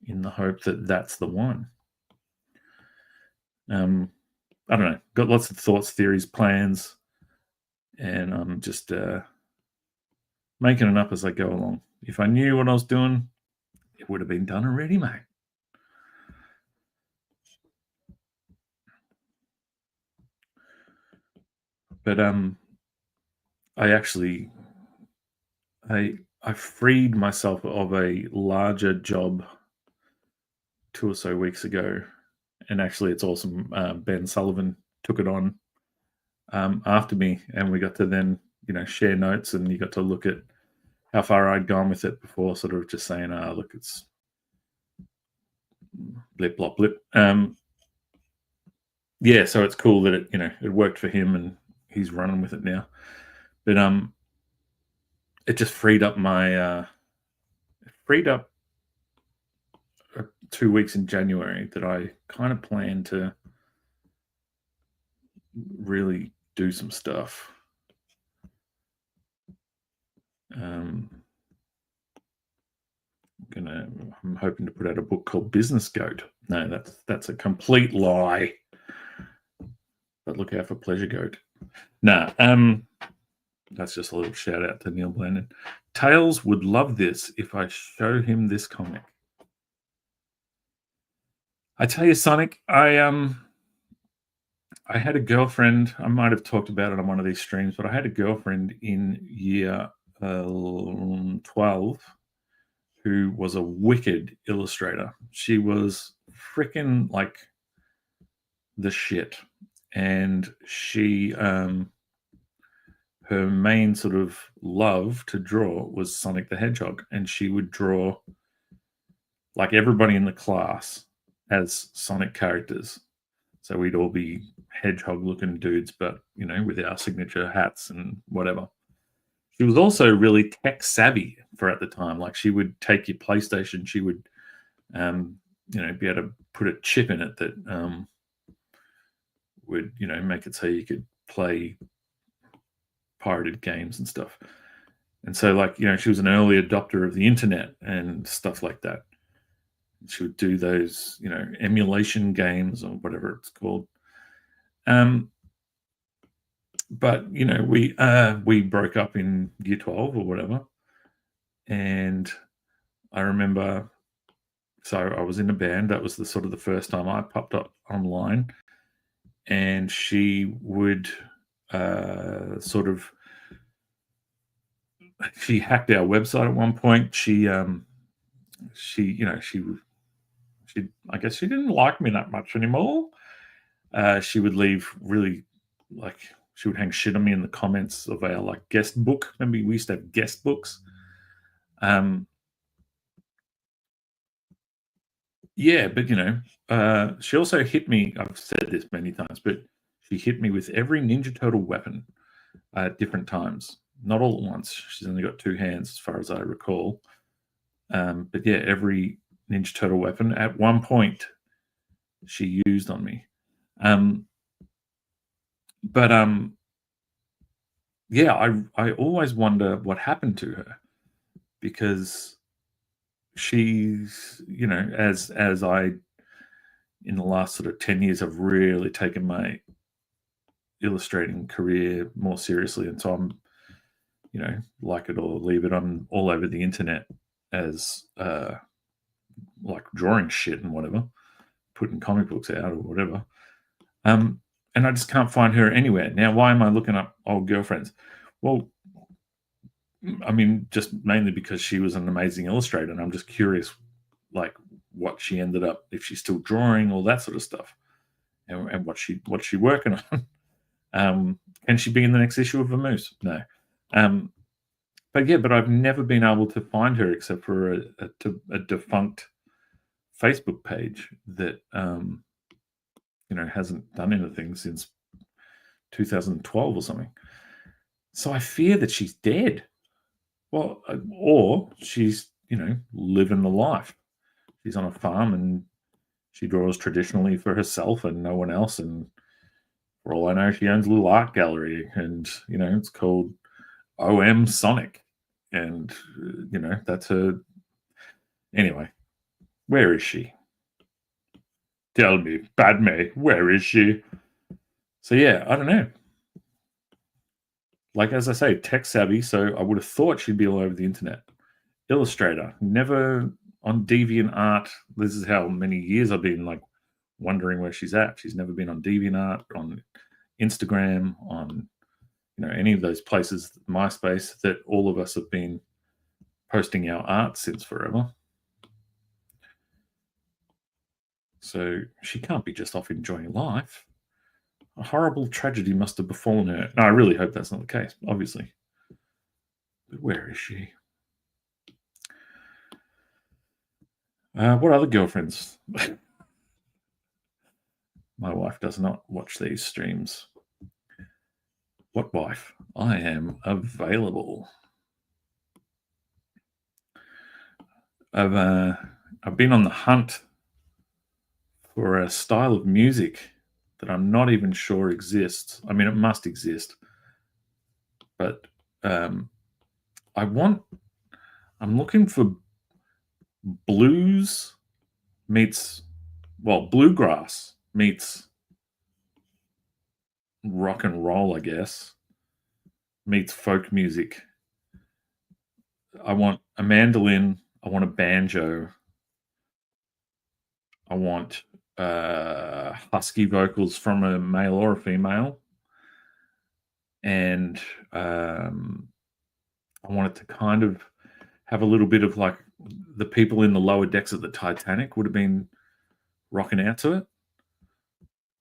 in the hope that that's the one? I don't know. Got lots of thoughts, theories, plans, and I'm just making it up as I go along. If I knew what I was doing, it would have been done already, mate. But I freed myself of a larger job 2 or so weeks ago, and actually it's awesome. Ben Sullivan took it on after me, and we got to then share notes, and you got to look at how far I'd gone with it before, sort of just saying, look, it's blip blop blip. Yeah, so it's cool that it worked for him and he's running with it now. But it just freed up my 2 weeks in January that I kind of planned to really do some stuff. I'm hoping to put out a book called Business Goat. No, that's a complete lie. But look out for Pleasure Goat. Nah, that's just a little shout out to Neil Blandon. Tails would love this if I show him this comic. I tell you, Sonic, I had a girlfriend. I might have talked about it on one of these streams, but I had a girlfriend in year 12 who was a wicked illustrator. She was freaking like the shit. And she, her main sort of love to draw was Sonic the Hedgehog. And she would draw like everybody in the class as Sonic characters. So we'd all be hedgehog looking dudes, but with our signature hats and whatever. She was also really tech savvy for at the time. Like, she would take your PlayStation, she would, be able to put a chip in it that would, make it so you could play pirated games and stuff. And so, like, she was an early adopter of the internet and stuff like that. She would do those, emulation games or whatever it's called. But we broke up in year 12 or whatever, and I remember. So I was in a band. That was the sort of the first time I popped up online, and she would she hacked our website at one point. She I guess she didn't like me that much anymore. She would leave really, like, she would hang shit on me in the comments of our, like, guest book. Remember, we used to have guest books. Yeah, but she also hit me. I've said this many times, but she hit me with every Ninja Turtle weapon at different times. Not all at once. She's only got two hands, as far as I recall. But yeah, every Ninja Turtle weapon at one point she used on me. Yeah, I always wonder what happened to her, because she's, as I, in the last sort of 10 years, have really taken my illustrating career more seriously. And so I'm, like it or leave it, I'm all over the internet as like drawing shit and whatever, putting comic books out or whatever. And I just can't find her anywhere. Now, why am I looking up old girlfriends? Well, I mean, just mainly because she was an amazing illustrator, and I'm just curious, like, what she ended up, if she's still drawing, all that sort of stuff, and what's she working on. Can she be in the next issue of Vamoose? No. But I've never been able to find her except for a defunct Facebook page that hasn't done anything since 2012 or something. So I fear that she's dead. Well, or she's, living the life. She's on a farm and she draws traditionally for herself and no one else. And for all I know, she owns a little art gallery, and, it's called OM Sonic. And, that's her. Anyway, where is she? Tell me, Padme, where is she? So yeah, I don't know. Like, as I say, tech savvy, so I would have thought she'd be all over the internet. Illustrator, never on DeviantArt. This is how many years I've been, like, wondering where she's at. She's never been on DeviantArt, on Instagram, on any of those places, MySpace, that all of us have been posting our art since forever. So she can't be just off enjoying life. A horrible tragedy must have befallen her. No, I really hope that's not the case, obviously. But where is she? What other girlfriends? My wife does not watch these streams. What wife? I am available. I've been on the hunt for a style of music that I'm not even sure exists. I mean, it must exist, but I'm looking for blues bluegrass meets rock and roll, I guess, meets folk music. I want a mandolin. I want a banjo. I want husky vocals from a male or a female. And I want it to kind of have a little bit of, like, the people in the lower decks of the Titanic would have been rocking out to it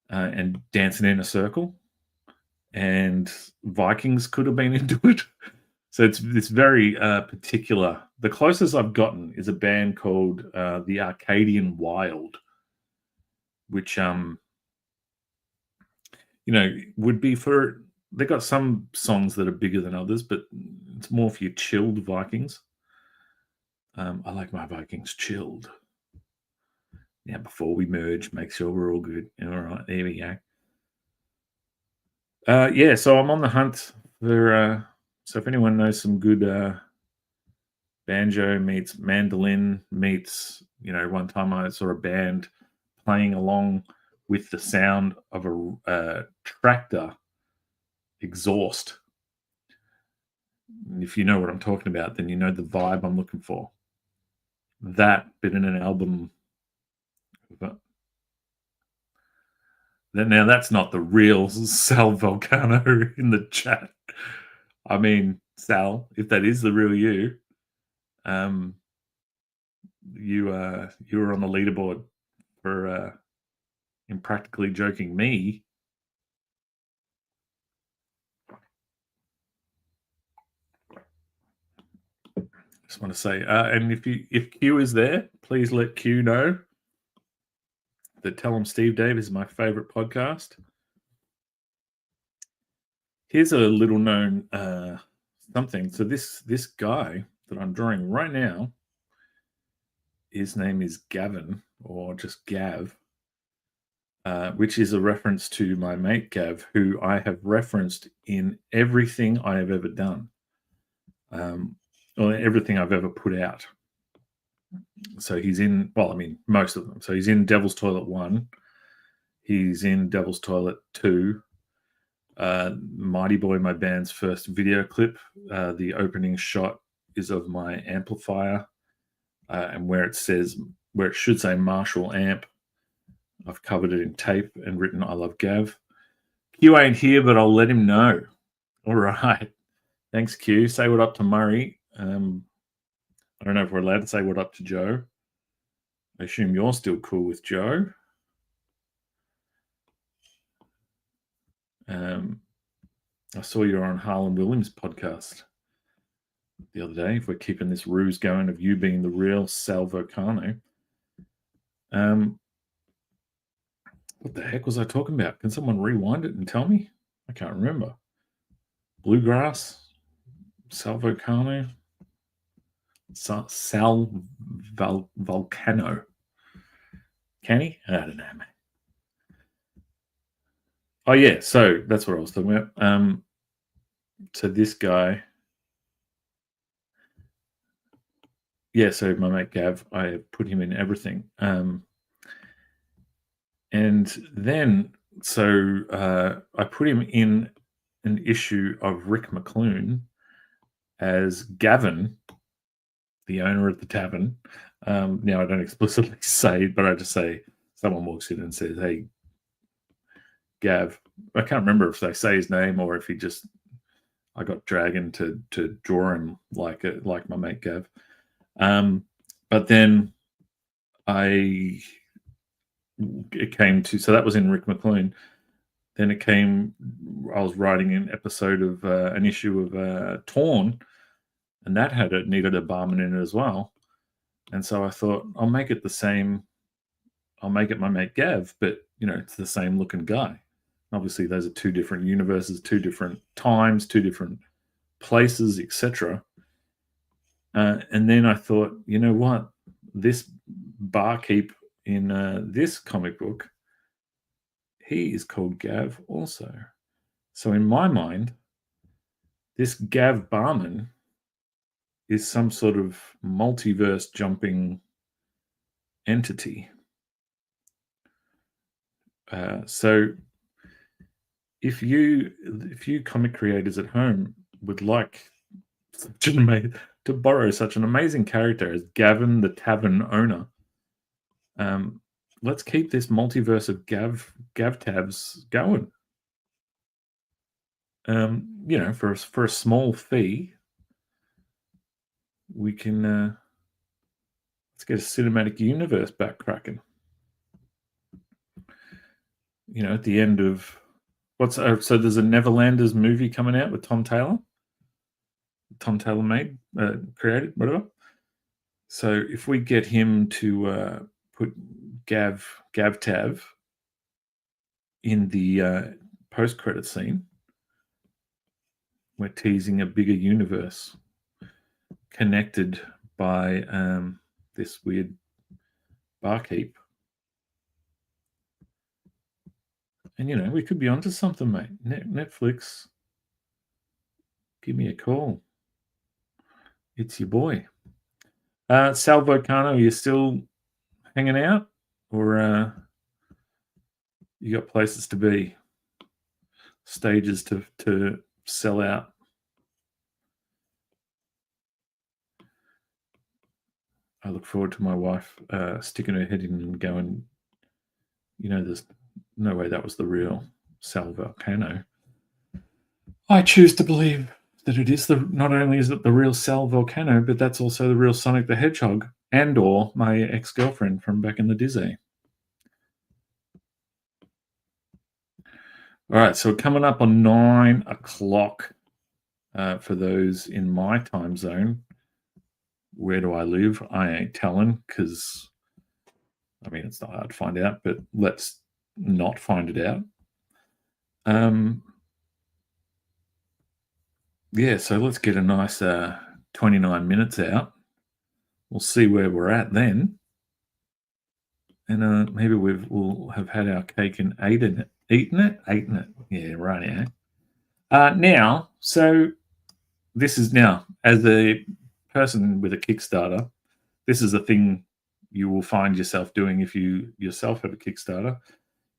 and dancing in a circle. And Vikings could have been into it. So it's very particular. The closest I've gotten is a band called the Arcadian Wild, which would be for they got some songs that are bigger than others, but it's more for your chilled Vikings. I like my Vikings chilled. Now, before we merge, make sure we're all good. All right, there we go. Yeah, so I'm on the hunt for. So if anyone knows some good banjo meets mandolin meets, one time I saw a band playing along with the sound of a tractor exhaust. And if you know what I'm talking about, then you know the vibe I'm looking for. That bit in an album. But now that's not the real Sal Volcano in the chat. I mean, Sal, if that is the real you, you were on the leaderboard for impractically joking me. Just want to say, and if Q is there, please let Q know that Tell Him Steve Dave is my favorite podcast. Here's a little known something. So this guy that I'm drawing right now, his name is Gavin, or just Gav, which is a reference to my mate Gav, who I have referenced in everything I have ever done, or everything I've ever put out. So he's in, most of them. So he's in Devil's Toilet 1. He's in Devil's Toilet 2. Mighty Boy, my band's first video clip. The opening shot is of my amplifier, and where it should say Marshall amp, I've covered it in tape and written I love Gav. Q ain't here, but I'll let him know. All right. Thanks, Q. Say what up to Murray. I don't know if we're allowed to say what up to Joe. I assume you're still cool with Joe. I saw you're on Harlan Williams' podcast the other day, if we're keeping this ruse going of you being the real Sal Volcano. What the heck was I talking about? Can someone rewind it and tell me? I can't remember. Bluegrass, Sal Volcano, Sal Volcano. Can he? I don't know, man. Oh yeah, so that's what I was talking about. So this guy, yeah. So my mate Gav, I put him in everything. And then, so I put him in an issue of Rick McClune as Gavin, the owner of the tavern. Now, I don't explicitly say it, but I just say someone walks in and says, "Hey, Gav." I can't remember if they say his name or if I got dragged to draw him like my mate Gav. But then it came to, so that was in Rick McClune. Then I was writing an episode of an issue of Torn, and that needed a barman in it as well. And so I thought, I'll make it the same. I'll make it my mate Gav, but it's the same looking guy. Obviously, those are two different universes, two different times, two different places, etc. And then I thought, you know what? This barkeep in this comic book, he is called Gav also. So in my mind, this Gav barman is some sort of multiverse jumping entity. So if you comic creators at home would like to borrow such an amazing character as Gavin, the tavern owner, let's keep this multiverse of Gav tabs going. For a small fee, we can let's get a cinematic universe back cracking. At the end of so there's a Neverlanders movie coming out with Tom Taylor. Tom Taylor made, created, whatever. So if we get him to put Gav Tav in the post-credit scene, we're teasing a bigger universe connected by this weird barkeep. And, you know, we could be onto something, mate. Netflix, give me a call. It's your boy. Sal Volcano, are you still hanging out? Or you got places to be? Stages to sell out? I look forward to my wife sticking her head in and going, you know, there's no way that was the real Sal Volcano. I choose to believe that it is not only is it the real Sal Volcano, but that's also the real Sonic the Hedgehog and or my ex-girlfriend from back in the Disney. All right, so we're coming up on 9 o'clock for those in my time zone. Where do I live? I ain't telling, because, I mean, it's not hard to find out, but let's not find it out. Yeah, so let's get a nice 29 minutes out. We'll see where we're at then. And maybe we'll have had our cake and eaten it. Yeah, right. Now, so this is now, as a person with a Kickstarter, this is a thing you will find yourself doing if you yourself have a Kickstarter.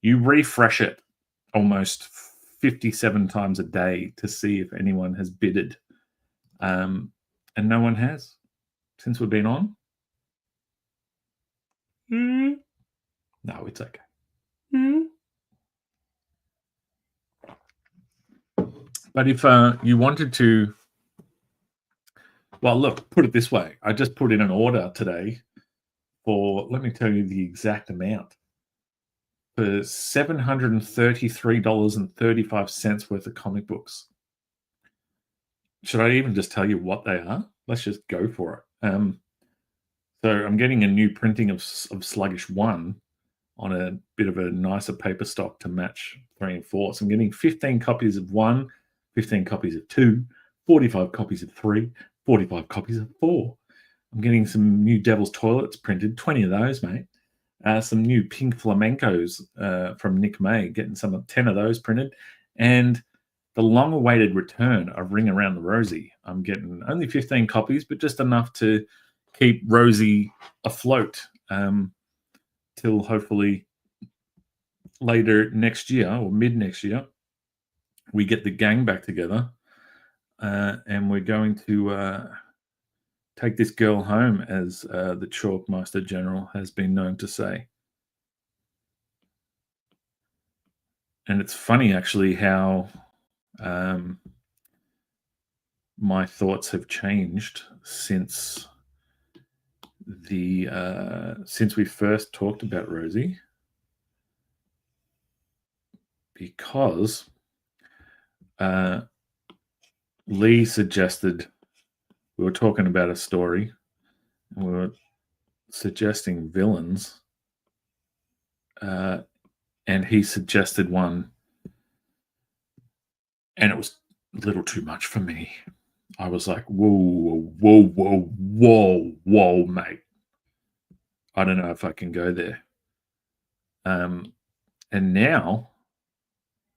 You refresh it almost 57 times a day to see if anyone has bidded. And no one has since we've been on. No, it's okay. But if you wanted to, well, look, put it this way. I just put in an order today for, let me tell you the exact amount, for $733.35 worth of comic books. Should I even just tell you what they are? Let's just go for it. So I'm getting a new printing of Sluggish 1 on a bit of a nicer paper stock to match 3 and 4. So I'm getting 15 copies of 1, 15 copies of 2, 45 copies of 3, 45 copies of 4. I'm getting some new Devil's Toilets printed, 20 of those, mate. Some new Pink Flamencos from Nick May, getting 10 of those printed. And the long-awaited return of Ring Around the Rosie. I'm getting only 15 copies, but just enough to keep Rosie afloat till hopefully later next year or mid next year, we get the gang back together and we're going to take this girl home, as the Chalkmaster General has been known to say. And it's funny, actually, how my thoughts have changed since we first talked about Rosie, because Lee suggested, we were talking about a story and we were suggesting villains, and he suggested one, and it was a little too much for me. I was like, whoa, mate. I don't know if I can go there. And now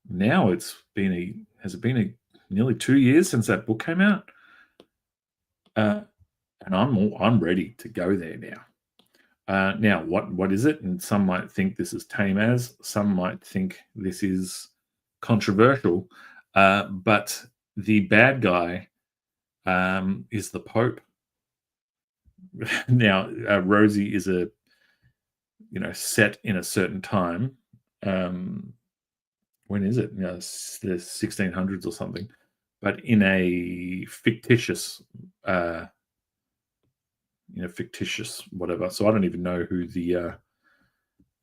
it's been has it been nearly 2 years since that book came out? And I'm ready to go there now. Now, what is it? And some might think this is tame as, some might think this is controversial, but the bad guy is the Pope. Now, Rosie is set in a certain time. When is it? The 1600s or something, but in a fictitious fictitious whatever. So I don't even know who the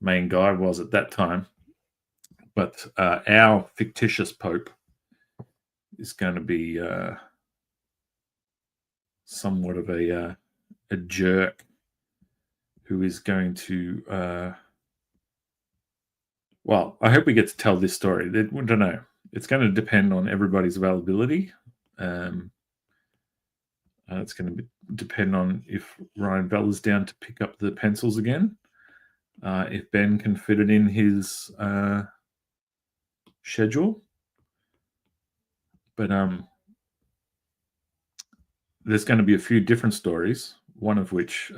main guy was at that time, but our fictitious Pope is going to be somewhat of a jerk who is going to well, I hope we get to tell this story. I don't know. It's going to depend on everybody's availability. It's going to depend on if Ryan Bell is down to pick up the pencils again. If Ben can fit it in his schedule. But there's going to be a few different stories, one of which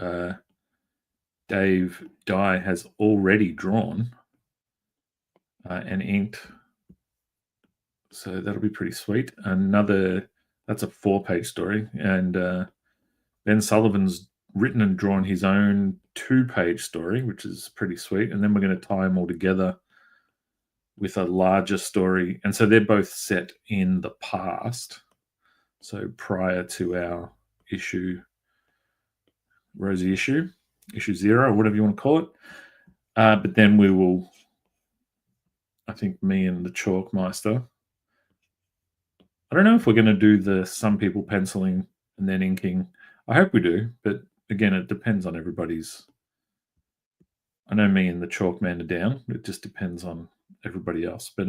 Dave Dye has already drawn and inked. So that'll be pretty sweet. That's a 4-page story. And Ben Sullivan's written and drawn his own 2-page story, which is pretty sweet. And then we're going to tie them all together with a larger story. And so they're both set in the past. So prior to our Rosie issue 0, or whatever you want to call it. But then we will, I think me and the Chalkmeister, I don't know if we're going to do the some people penciling and then inking. I hope we do, but again, it depends on everybody's. I know me and the Chalkman are down. It just depends on everybody else. But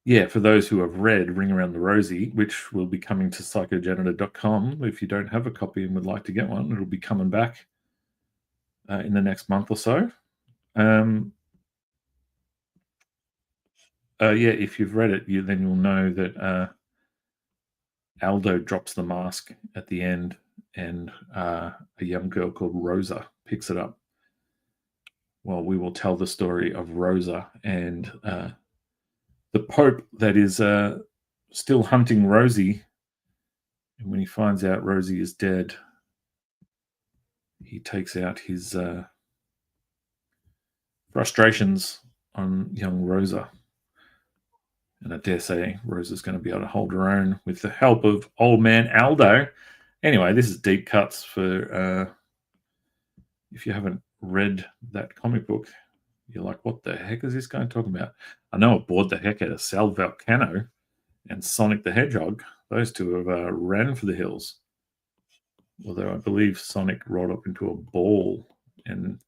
yeah, for those who have read Ring Around the Rosie, which will be coming to psychojanitor.com, if you don't have a copy and would like to get one, it'll be coming back in the next month or so. Yeah, if you've read it, then you'll know that Aldo drops the mask at the end, and a young girl called Rosa picks it up. Well, we will tell the story of Rosa and the Pope that is still hunting Rosie. And when he finds out Rosie is dead, he takes out his frustrations on young Rosa. And I dare say Rosa's going to be able to hold her own with the help of old man Aldo. Anyway, this is deep cuts for if you haven't read that comic book, you're like, what the heck is this guy talking about? I know it bored the heck out of Sal Volcano and Sonic the Hedgehog. Those two have ran for the hills. Although I believe Sonic rolled up into a ball and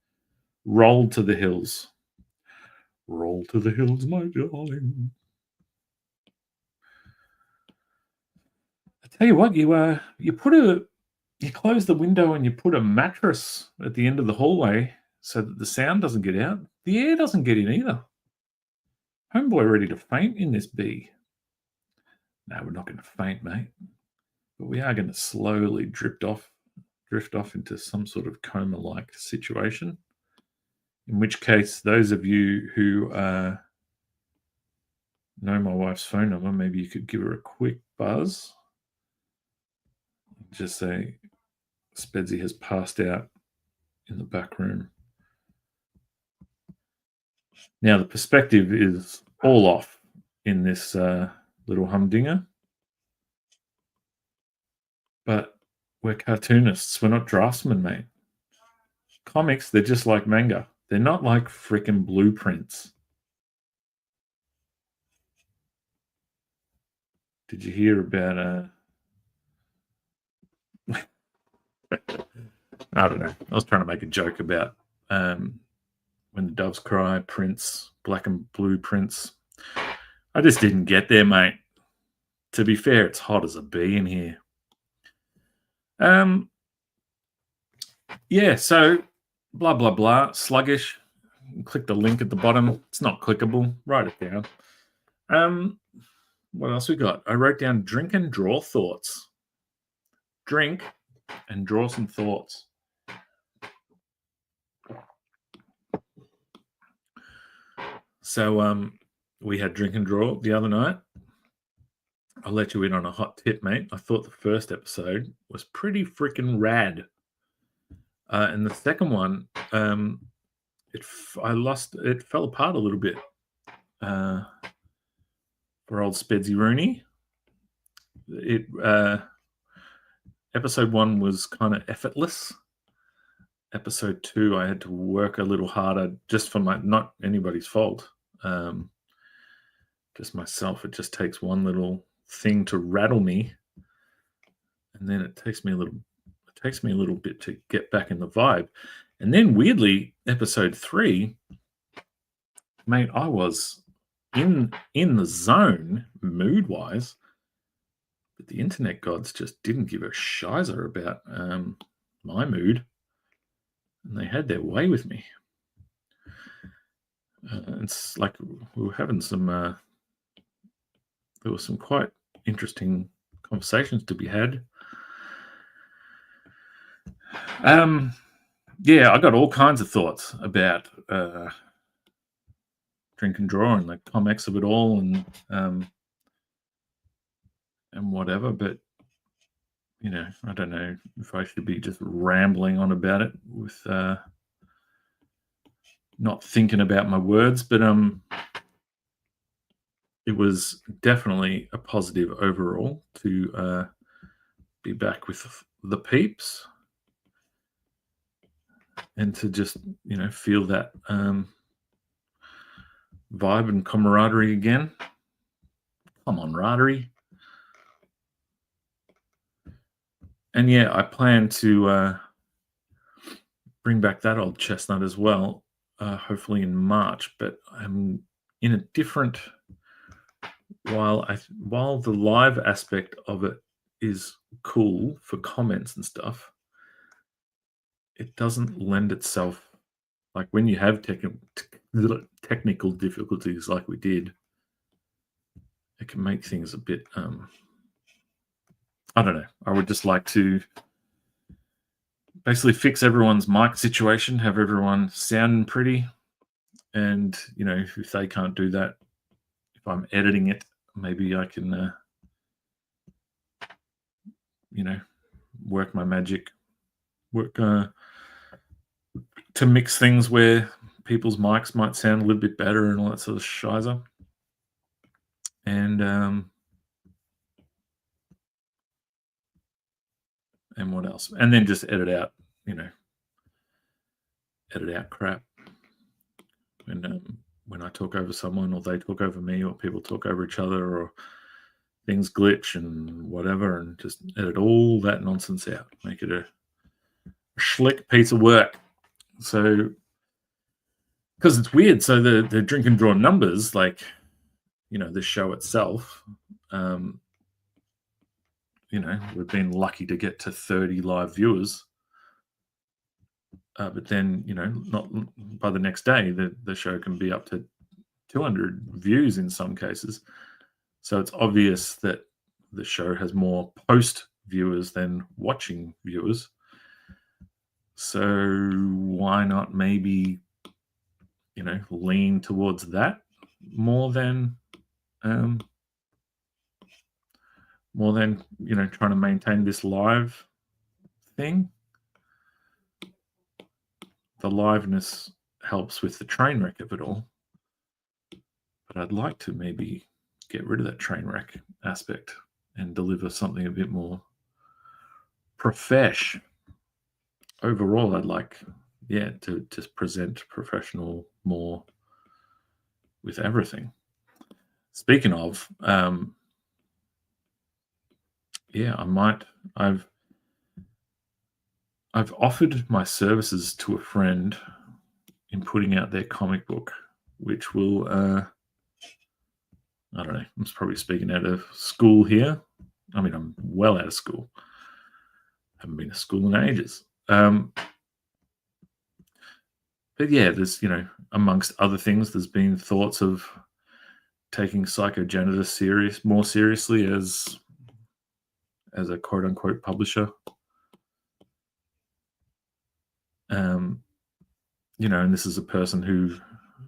rolled to the hills. Roll to the hills, my darling. I tell you what, you close the window and you put a mattress at the end of the hallway so that the sound doesn't get out. The air doesn't get in either. Homeboy ready to faint in this bee. No, we're not going to faint, mate. But we are going to slowly drift off into some sort of coma-like situation. In which case, those of you who know my wife's phone number, maybe you could give her a quick buzz. Just say Spedsy has passed out in the back room. Now, the perspective is all off in this little humdinger. But we're cartoonists. We're not draftsmen, mate. Comics, they're just like manga. They're not like freaking blueprints. Did you hear about I don't know. I was trying to make a joke about When the Doves Cry, Prince, Black and Blue Prince. I just didn't get there, mate. To be fair, it's hot as a bee in here. Yeah, so blah, blah, blah. Sluggish. Click the link at the bottom. It's not clickable. Write it down. What else we got? I wrote down drink and draw thoughts. Drink and draw some thoughts. So we had drink and draw the other night. I'll let you in on a hot tip, mate. I thought the first episode was pretty freaking rad. And the second one, it fell apart a little bit for old Spedsy Rooney. Episode 1 was kind of effortless. Episode 2, I had to work a little harder just for not anybody's fault. Just myself. It just takes one little thing to rattle me, and then it takes me a little bit to get back in the vibe. And then weirdly, episode 3, mate, I was in the zone mood wise, but the internet gods just didn't give a shizer about my mood, and they had their way with me. It's like we were having some. There were some quite interesting conversations to be had. Yeah, I got all kinds of thoughts about Drink and Draw and the comics of it all, and whatever. But you know, I don't know if I should be just rambling on about it with not thinking about my words. But it was definitely a positive overall to be back with the peeps and to just, you know, feel that vibe and camaraderie again. Come on, camaraderie. And yeah, I plan to bring back that old chestnut as well, hopefully in March. But I'm in a different. While the live aspect of it is cool for comments and stuff, it doesn't lend itself, like when you have technical difficulties like we did, it can make things a bit I don't know. I would just like to basically fix everyone's mic situation, have everyone sound pretty, and you know, if they can't do that, if I'm editing it, maybe I can you know, work my magic, work to mix things where people's mics might sound a little bit better and all that sort of shizer. And what else? And then just edit out, you know, edit out crap. And when I talk over someone, or they talk over me, or people talk over each other, or things glitch and whatever, and just edit all that nonsense out. Make it a slick piece of work. So, because it's weird. So the Drink and Draw numbers, like, you know, the show itself, you know, we've been lucky to get to 30 live viewers. But then, you know, not by the next day, the show can be up to 200 views in some cases. So it's obvious that the show has more post viewers than watching viewers. So why not maybe, you know, lean towards that more than, you know, trying to maintain this live thing. The liveness helps with the train wreck of it all. But I'd like to maybe get rid of that train wreck aspect and deliver something a bit more profesh. Overall, I'd like, yeah, to just present professional more with everything. Speaking of, yeah, I've offered my services to a friend in putting out their comic book, which will, I don't know, I'm probably speaking out of school here. I mean, I'm well out of school. Haven't been to school in ages. But yeah, there's, you know, amongst other things, there's been thoughts of taking Psychogenitus more seriously as a quote unquote publisher. You know, and this is a person who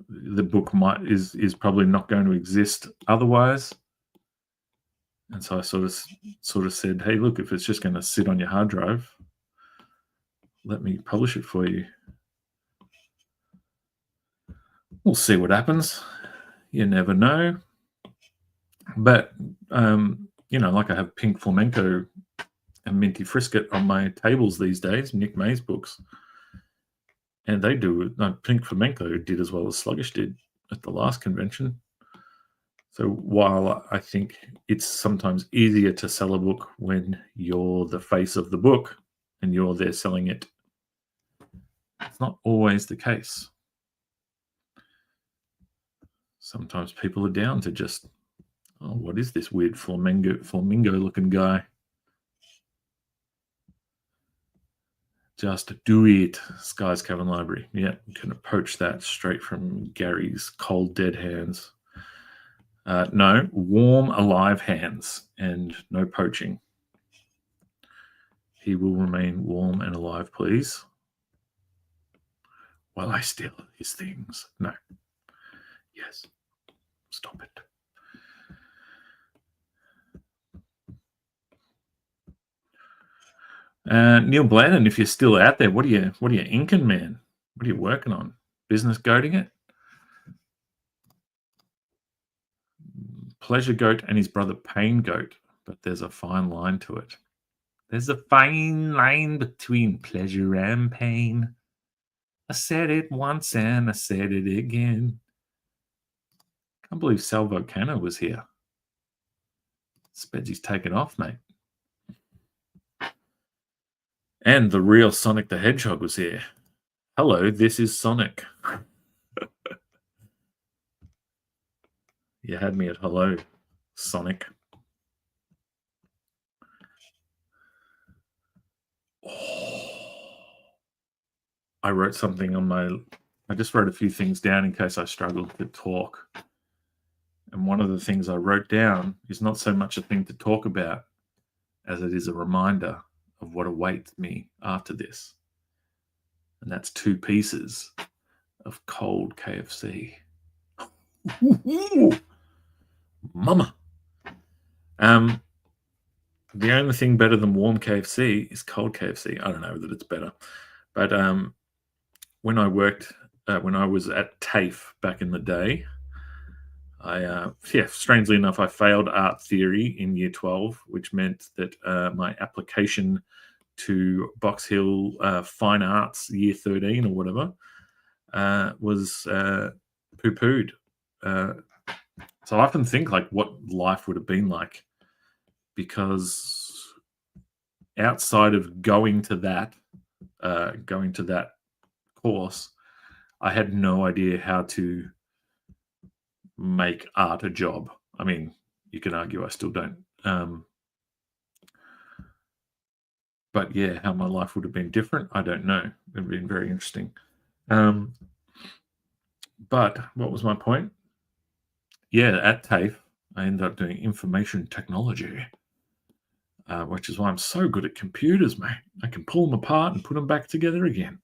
the book is probably not going to exist otherwise. And so I sort of said, hey, look, if it's just going to sit on your hard drive, let me publish it for you. We'll see what happens. You never know. But, you know, like I have Pink Flamenco and Minty Frisket on my tables these days, Nick May's books. And they do, Pink Flamenco did as well as Sluggish did at the last convention. So while I think it's sometimes easier to sell a book when you're the face of the book and you're there selling it, it's not always the case. Sometimes people are down to just, oh, what is this weird flamingo-looking guy? Just do it. Sky's Cavern Library. Yeah, you can approach that straight from Gary's cold, dead hands. No, warm, alive hands, and no poaching. He will remain warm and alive, please. While I steal his things. No. Yes. Stop it. Neil Blandon, if you're still out there, what are you inking, man? What are you working on? Business goating it? Pleasure Goat and his brother Pain Goat, but there's a fine line to it. There's a fine line between pleasure and pain. I said it once and I said it again. Can't believe Salvo Cano was here. Spedsy's taken off, mate. And the real Sonic the Hedgehog was here. Hello, this is Sonic. You had me at hello, Sonic. I wrote something on I just wrote a few things down in case I struggled to talk. And one of the things I wrote down is not so much a thing to talk about as it is a reminder of what awaits me after this. And that's 2 pieces of cold KFC. Mama. The only thing better than warm KFC is cold KFC. I don't know that it's better. But when I was at TAFE back in the day, strangely enough, I failed art theory in year 12, which meant that my application to Box Hill Fine Arts year 13 or whatever was poo-pooed. So I often think like what life would have been like, because outside of going to that course, I had no idea how to make art a job. I mean, you can argue I still don't. But yeah, how my life would have been different, I don't know. It would have been very interesting. But what was my point? Yeah, at TAFE, I ended up doing information technology, which is why I'm so good at computers, mate. I can pull them apart and put them back together again.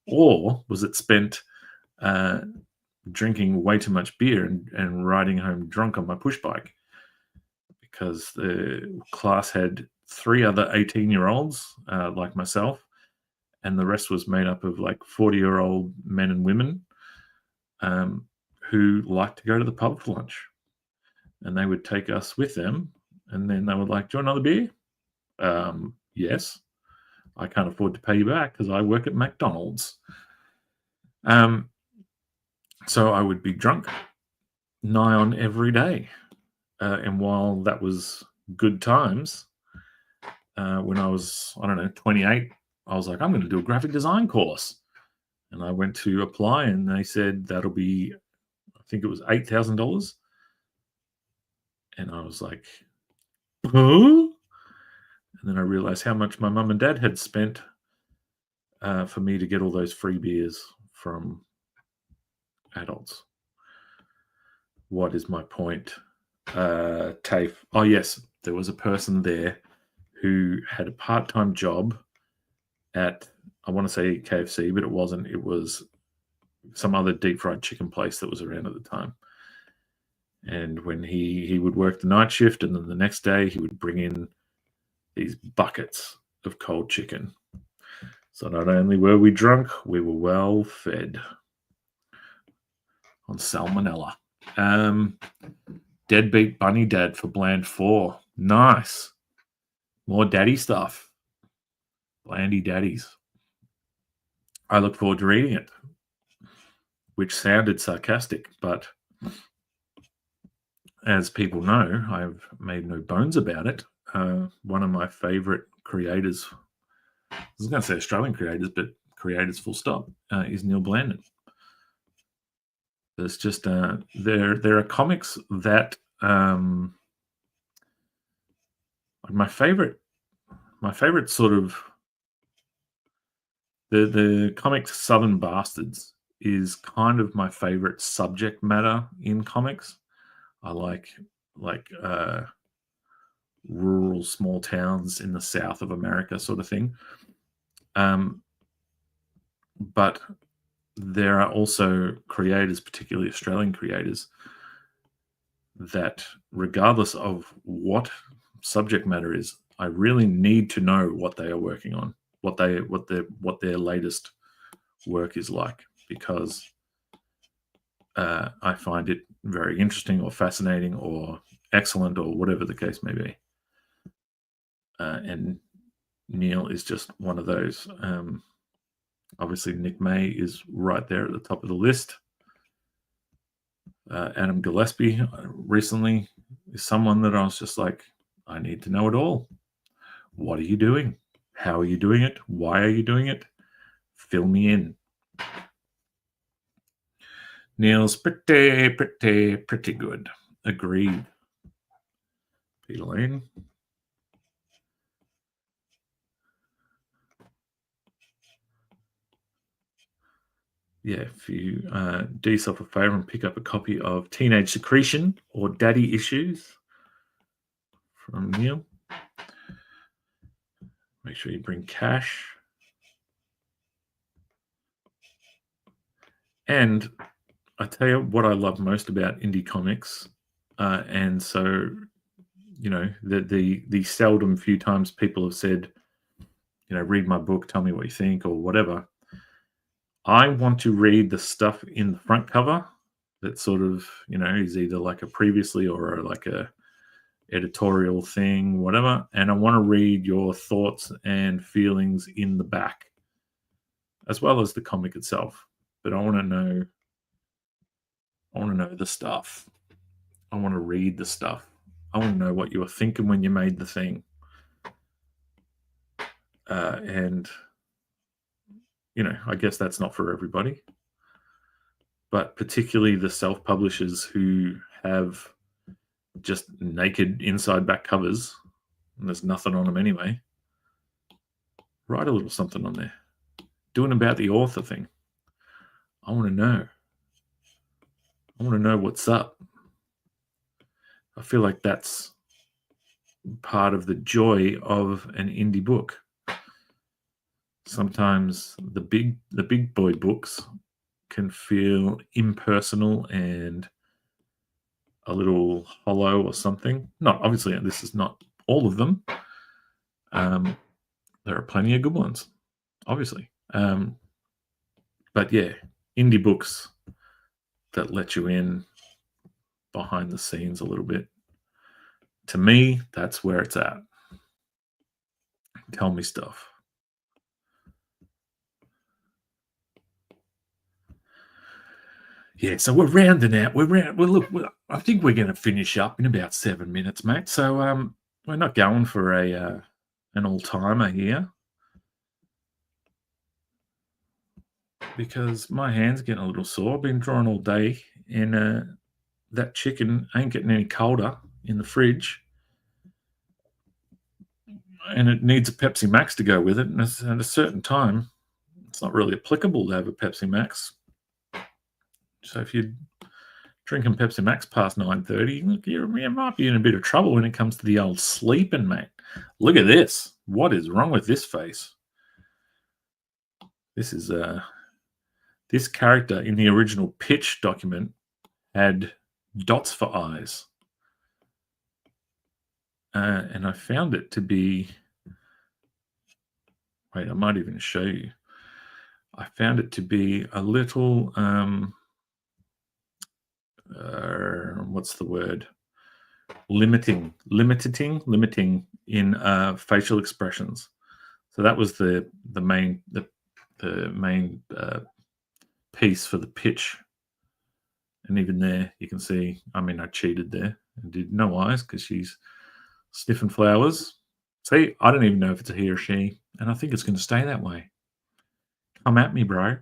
Or was it spent drinking way too much beer and riding home drunk on my push bike? Because the class had 3 other 18-year-olds like myself, and the rest was made up of like 40-year-old men and women who liked to go to the pub for lunch. And they would take us with them, and then they would like, do you want another beer? Yes. I can't afford to pay you back because I work at McDonald's. So I would be drunk nigh on every day. And while that was good times, when I was, 28, I was like, I'm going to do a graphic design course. And I went to apply, and they said that'll be, I think it was $8,000. And I was like, huh? And then I realized how much my mum and dad had spent for me to get all those free beers from adults. What is my point? TAFE. Oh, yes. There was a person there who had a part-time job at, I want to say KFC, but it wasn't. It was some other deep fried chicken place that was around at the time. And when he would work the night shift, and then the next day he would bring in these buckets of cold chicken. So not only were we drunk, we were well fed on salmonella. Deadbeat Bunny Dad for Bland 4. Nice. More daddy stuff. Blandy daddies. I look forward to reading it, which sounded sarcastic, but as people know, I've made no bones about it. One of my favorite creators, I was going to say Australian creators, but creators full stop, is Neil Blandon. There's just there are comics that my favorite sort of the comic Southern Bastards is kind of my favorite subject matter in comics. I like rural small towns in the south of America sort of thing. But there are also creators, particularly Australian creators, that regardless of what subject matter is, I really need to know what they are working on, what their latest work is like, because I find it very interesting or fascinating or excellent or whatever the case may be. And Neil is just one of those. Obviously, Nick May is right there at the top of the list. Adam Gillespie recently is someone that I was just like, I need to know it all. What are you doing? How are you doing it? Why are you doing it? Fill me in. Neil's pretty good. Agreed. Peter Lane. Yeah, if you do yourself a favor and pick up a copy of Teenage Secretion or Daddy Issues from Neil. Make sure you bring cash. And I tell you what I love most about indie comics, and so the seldom few times people have said, read my book, tell me what you think, or whatever. I want to read the stuff in the front cover that sort of is either like a previously or like a editorial thing, whatever, and I want to read your thoughts and feelings in the back, as well as the comic itself. But I want to know the stuff. I want to read the stuff. I want to know what you were thinking when you made the thing. And, I guess that's not for everybody. But particularly the self-publishers who have just naked inside back covers, and there's nothing on them anyway. Write a little something on there. Doing about the author thing. I want to know. I want to know what's up. I feel like that's part of the joy of an indie book. Sometimes the big boy books can feel impersonal and a little hollow or something. Not obviously, this is not all of them. There are plenty of good ones, obviously. But yeah, indie books that let you in behind the scenes a little bit. To me, that's where it's at. Tell me stuff. Yeah, so we're rounding out. I think we're going to finish up in about 7 minutes, mate. So we're not going for an all-timer here, because my hand's getting a little sore. I've been drawing all day, and that chicken ain't getting any colder in the fridge, and it needs a Pepsi Max to go with it. And at a certain time, it's not really applicable to have a Pepsi Max. So if you're drinking Pepsi Max past 9:30, look, you might be in a bit of trouble when it comes to the old sleeping, mate. Look at this. What is wrong with this face? This is this character in the original pitch document had dots for eyes. And I found it to be... Wait, I might even show you. I found it to be a little... what's the word? Limiting in facial expressions. So that was the main piece for the pitch. And even there, you can see, I cheated there and did no eyes because she's sniffing flowers. See, I don't even know if it's a he or she, and I think it's going to stay that way. Come at me, bro.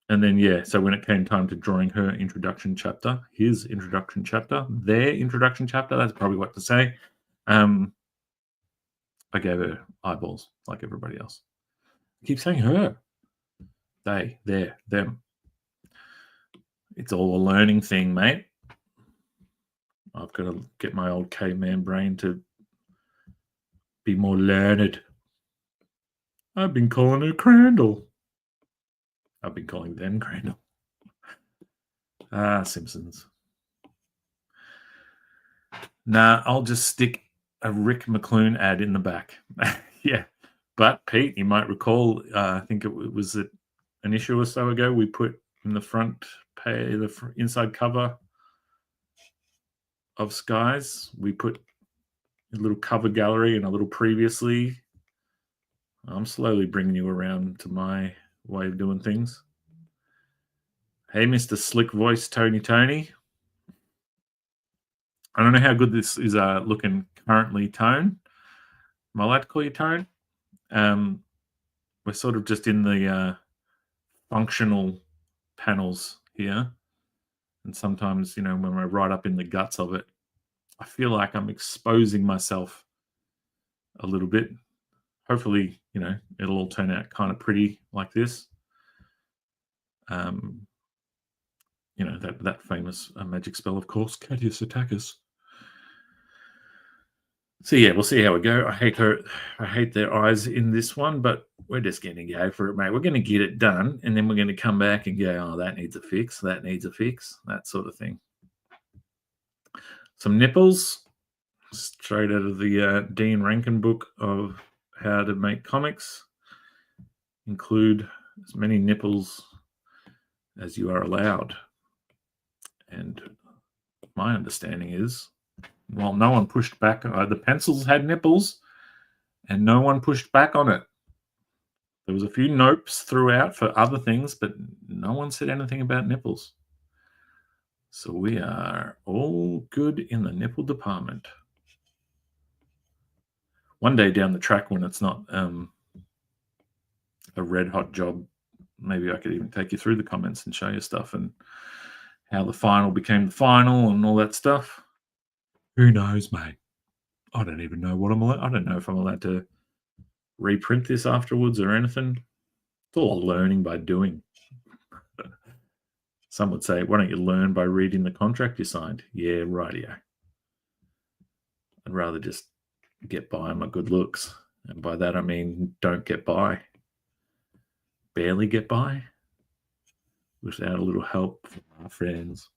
And then, yeah, so when it came time to drawing her introduction chapter, his introduction chapter, their introduction chapter, that's probably what to say. I gave her eyeballs like everybody else. I keep saying her. They, there, them. It's all a learning thing, mate. I've got to get my old caveman brain to be more learned. I've been calling her Crandall. I've been calling them Crandall. Simpsons. Nah, I'll just stick a Rick McClune ad in the back. Yeah. But Pete, you might recall, I think it was an issue or so ago, we put in the front page, the inside cover of Skies, we put a little cover gallery and a little previously. I'm slowly bringing you around to my way of doing things. Hey, Mr. Slick Voice Tony. I don't know how good this is looking currently, Tone. Am I allowed to call you Tone? We're sort of just in the functional panels here. And sometimes, when we're right up in the guts of it, I feel like I'm exposing myself a little bit. Hopefully, it'll all turn out kind of pretty like this. That famous magic spell, of course, Catius Attackus. So yeah, we'll see how we go. I hate their eyes in this one, but we're just going to go for it, mate. We're going to get it done, and then we're going to come back and go, oh, that needs a fix, that sort of thing. Some nipples, straight out of the Dean Rankin book of How to Make Comics. Include as many nipples as you are allowed. And my understanding is, well, no one pushed back. The pencils had nipples, and no one pushed back on it. There was a few nopes throughout for other things, but no one said anything about nipples. So we are all good in the nipple department. One day down the track, when it's not a red hot job, maybe I could even take you through the comments and show you stuff and how the final became the final and all that stuff. Who knows, mate? I don't even know what I don't know if I'm allowed to reprint this afterwards or anything. It's all learning by doing. Some would say, why don't you learn by reading the contract you signed? Yeah, rightio. I'd rather just get by on my good looks. And by that, I mean, don't get by. Barely get by. Without a little help from our friends.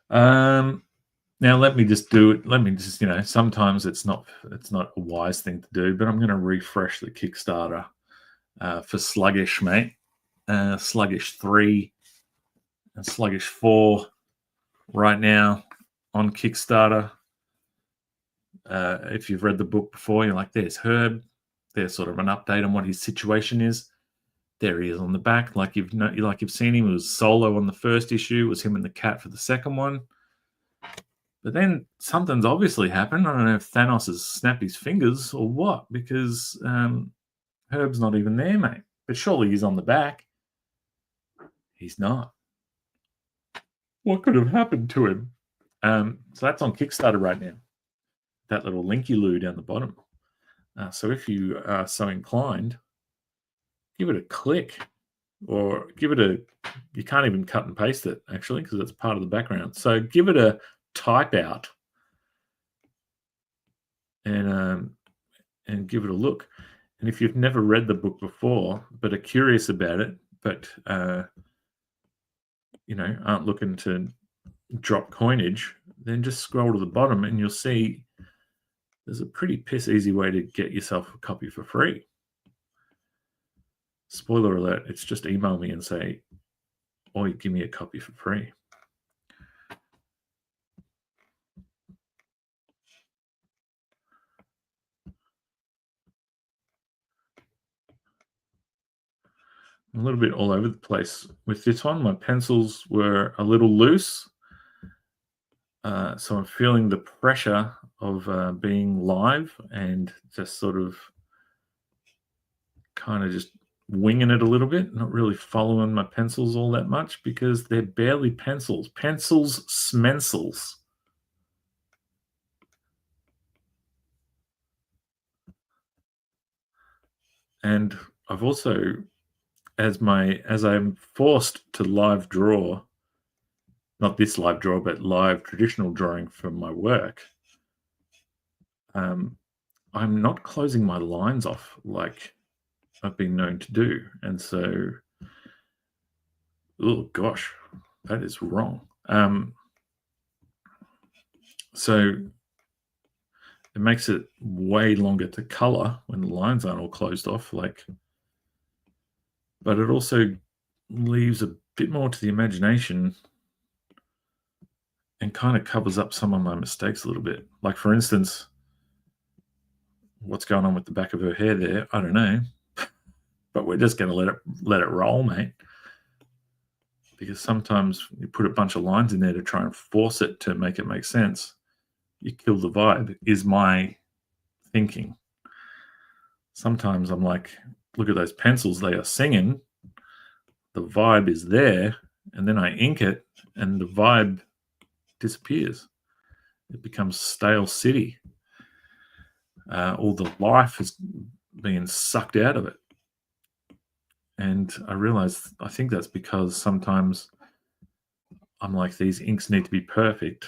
Now let me just do it. Let me just, sometimes it's not a wise thing to do, but I'm going to refresh the Kickstarter for Sluggish, mate. Sluggish 3 and Sluggish 4 right now on Kickstarter. If you've read the book before, you're like, there's Herb. There's sort of an update on what his situation is. There he is on the back, like you've seen him. It was solo on the first issue. It was him and the cat for the second one. But then something's obviously happened. I don't know if Thanos has snapped his fingers or what, because Herb's not even there, mate. But surely he's on the back. He's not. What could have happened to him? So that's on Kickstarter right now. That little linky-loo down the bottom. So if you are so inclined, give it a click, or you can't even cut and paste it, actually, because it's part of the background. So give it a type out and give it a look. And if you've never read the book before but are curious about it, but aren't looking to drop coinage, then just scroll to the bottom and you'll see there's a pretty piss easy way to get yourself a copy for free. Spoiler alert, it's just email me and say, "Oi, give me a copy for free." I'm a little bit all over the place with this one. My pencils were a little loose. So I'm feeling the pressure of being live and just sort of kind of just winging it a little bit, not really following my pencils all that much because they're barely pencils. Pencils, smensels. And I've also, as I'm forced to live draw, not this live draw, but live traditional drawing for my work, I'm not closing my lines off like I've been known to do. And so, oh gosh, that is wrong. So it makes it way longer to color when the lines aren't all closed off, but it also leaves a bit more to the imagination and kind of covers up some of my mistakes a little bit. Like, for instance, what's going on with the back of her hair there? I don't know, but we're just going to let it roll, mate. Because sometimes you put a bunch of lines in there to try and force it to make it make sense. You kill the vibe, is my thinking. Sometimes I'm like, look at those pencils, they are singing. The vibe is there, and then I ink it, and the vibe disappears. It becomes stale city. All the life is being sucked out of it. And I realized, I think that's because sometimes I'm like, these inks need to be perfect.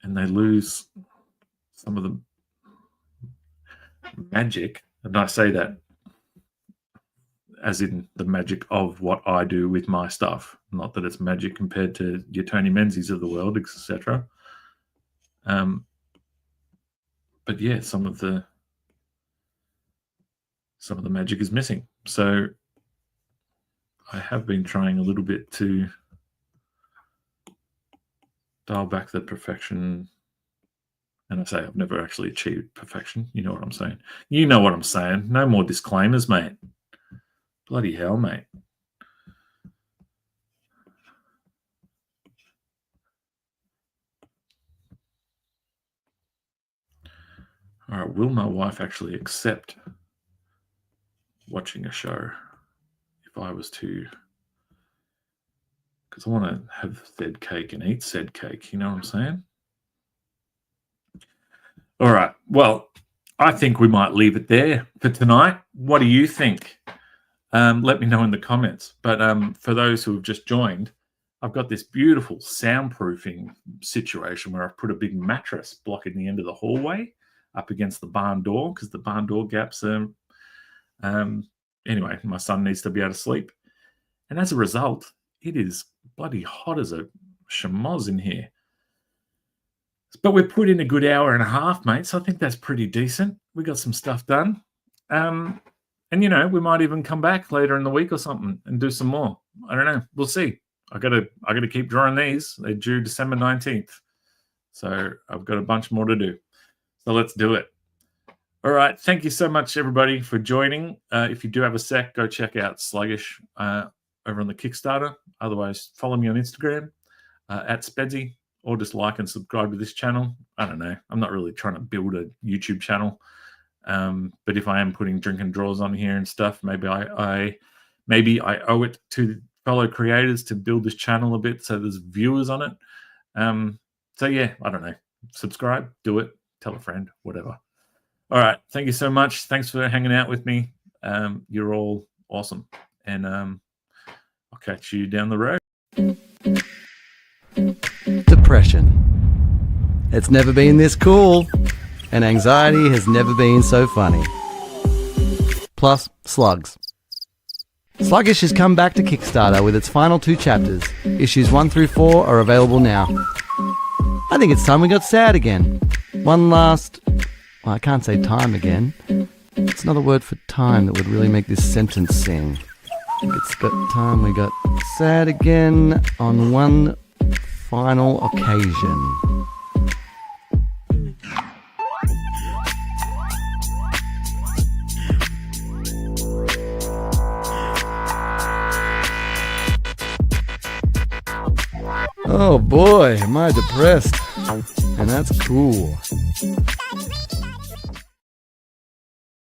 And they lose some of the magic. And I say that as in the magic of what I do with my stuff. Not that it's magic compared to your Tony Menzies of the world, etc. But yeah, some of the magic is missing. So I have been trying a little bit to dial back the perfection. And I say I've never actually achieved perfection. You know what I'm saying? You know what I'm saying. No more disclaimers, mate. Bloody hell, mate. All right, will my wife actually accept watching a show if I was to? Because I want to have said cake and eat said cake. You know what I'm saying? All right. Well, I think we might leave it there for tonight. What do you think? Let me know in the comments. But for those who have just joined, I've got this beautiful soundproofing situation where I've put a big mattress blocking the end of the hallway up against the barn door because the barn door gaps are... anyway, my son needs to be able to sleep. And as a result, it is bloody hot as a chamoz in here. But we've put in a good hour and a half, mate, so I think that's pretty decent. We got some stuff done. And, you know, we might even come back later in the week or something and do some more. I don't know. We'll see. I gotta keep drawing these. They're due December 19th. So I've got a bunch more to do. So let's do it. All right. Thank you so much, everybody, for joining. If you do have a sec, go check out Sluggish over on the Kickstarter. Otherwise, follow me on Instagram at Spedsy, or just like and subscribe to this channel. I don't know. I'm not really trying to build a YouTube channel. But if I am putting drink and draws on here and stuff, maybe I owe it to fellow creators to build this channel a bit so there's viewers on it. So yeah, I don't know. Subscribe, do it, tell a friend, whatever. All right. Thank you so much. Thanks for hanging out with me. You're all awesome. And I'll catch you down the road. Depression. It's never been this cool, and anxiety has never been so funny. Plus, slugs. Sluggish has come back to Kickstarter with its final 2 chapters. Issues 1 through 4 are available now. I think it's time we got sad again. One last... well, I can't say time again. It's another word for time that would really make this sentence sing. It's got time we got sad again on one final occasion. Oh boy, am I depressed. And that's cool.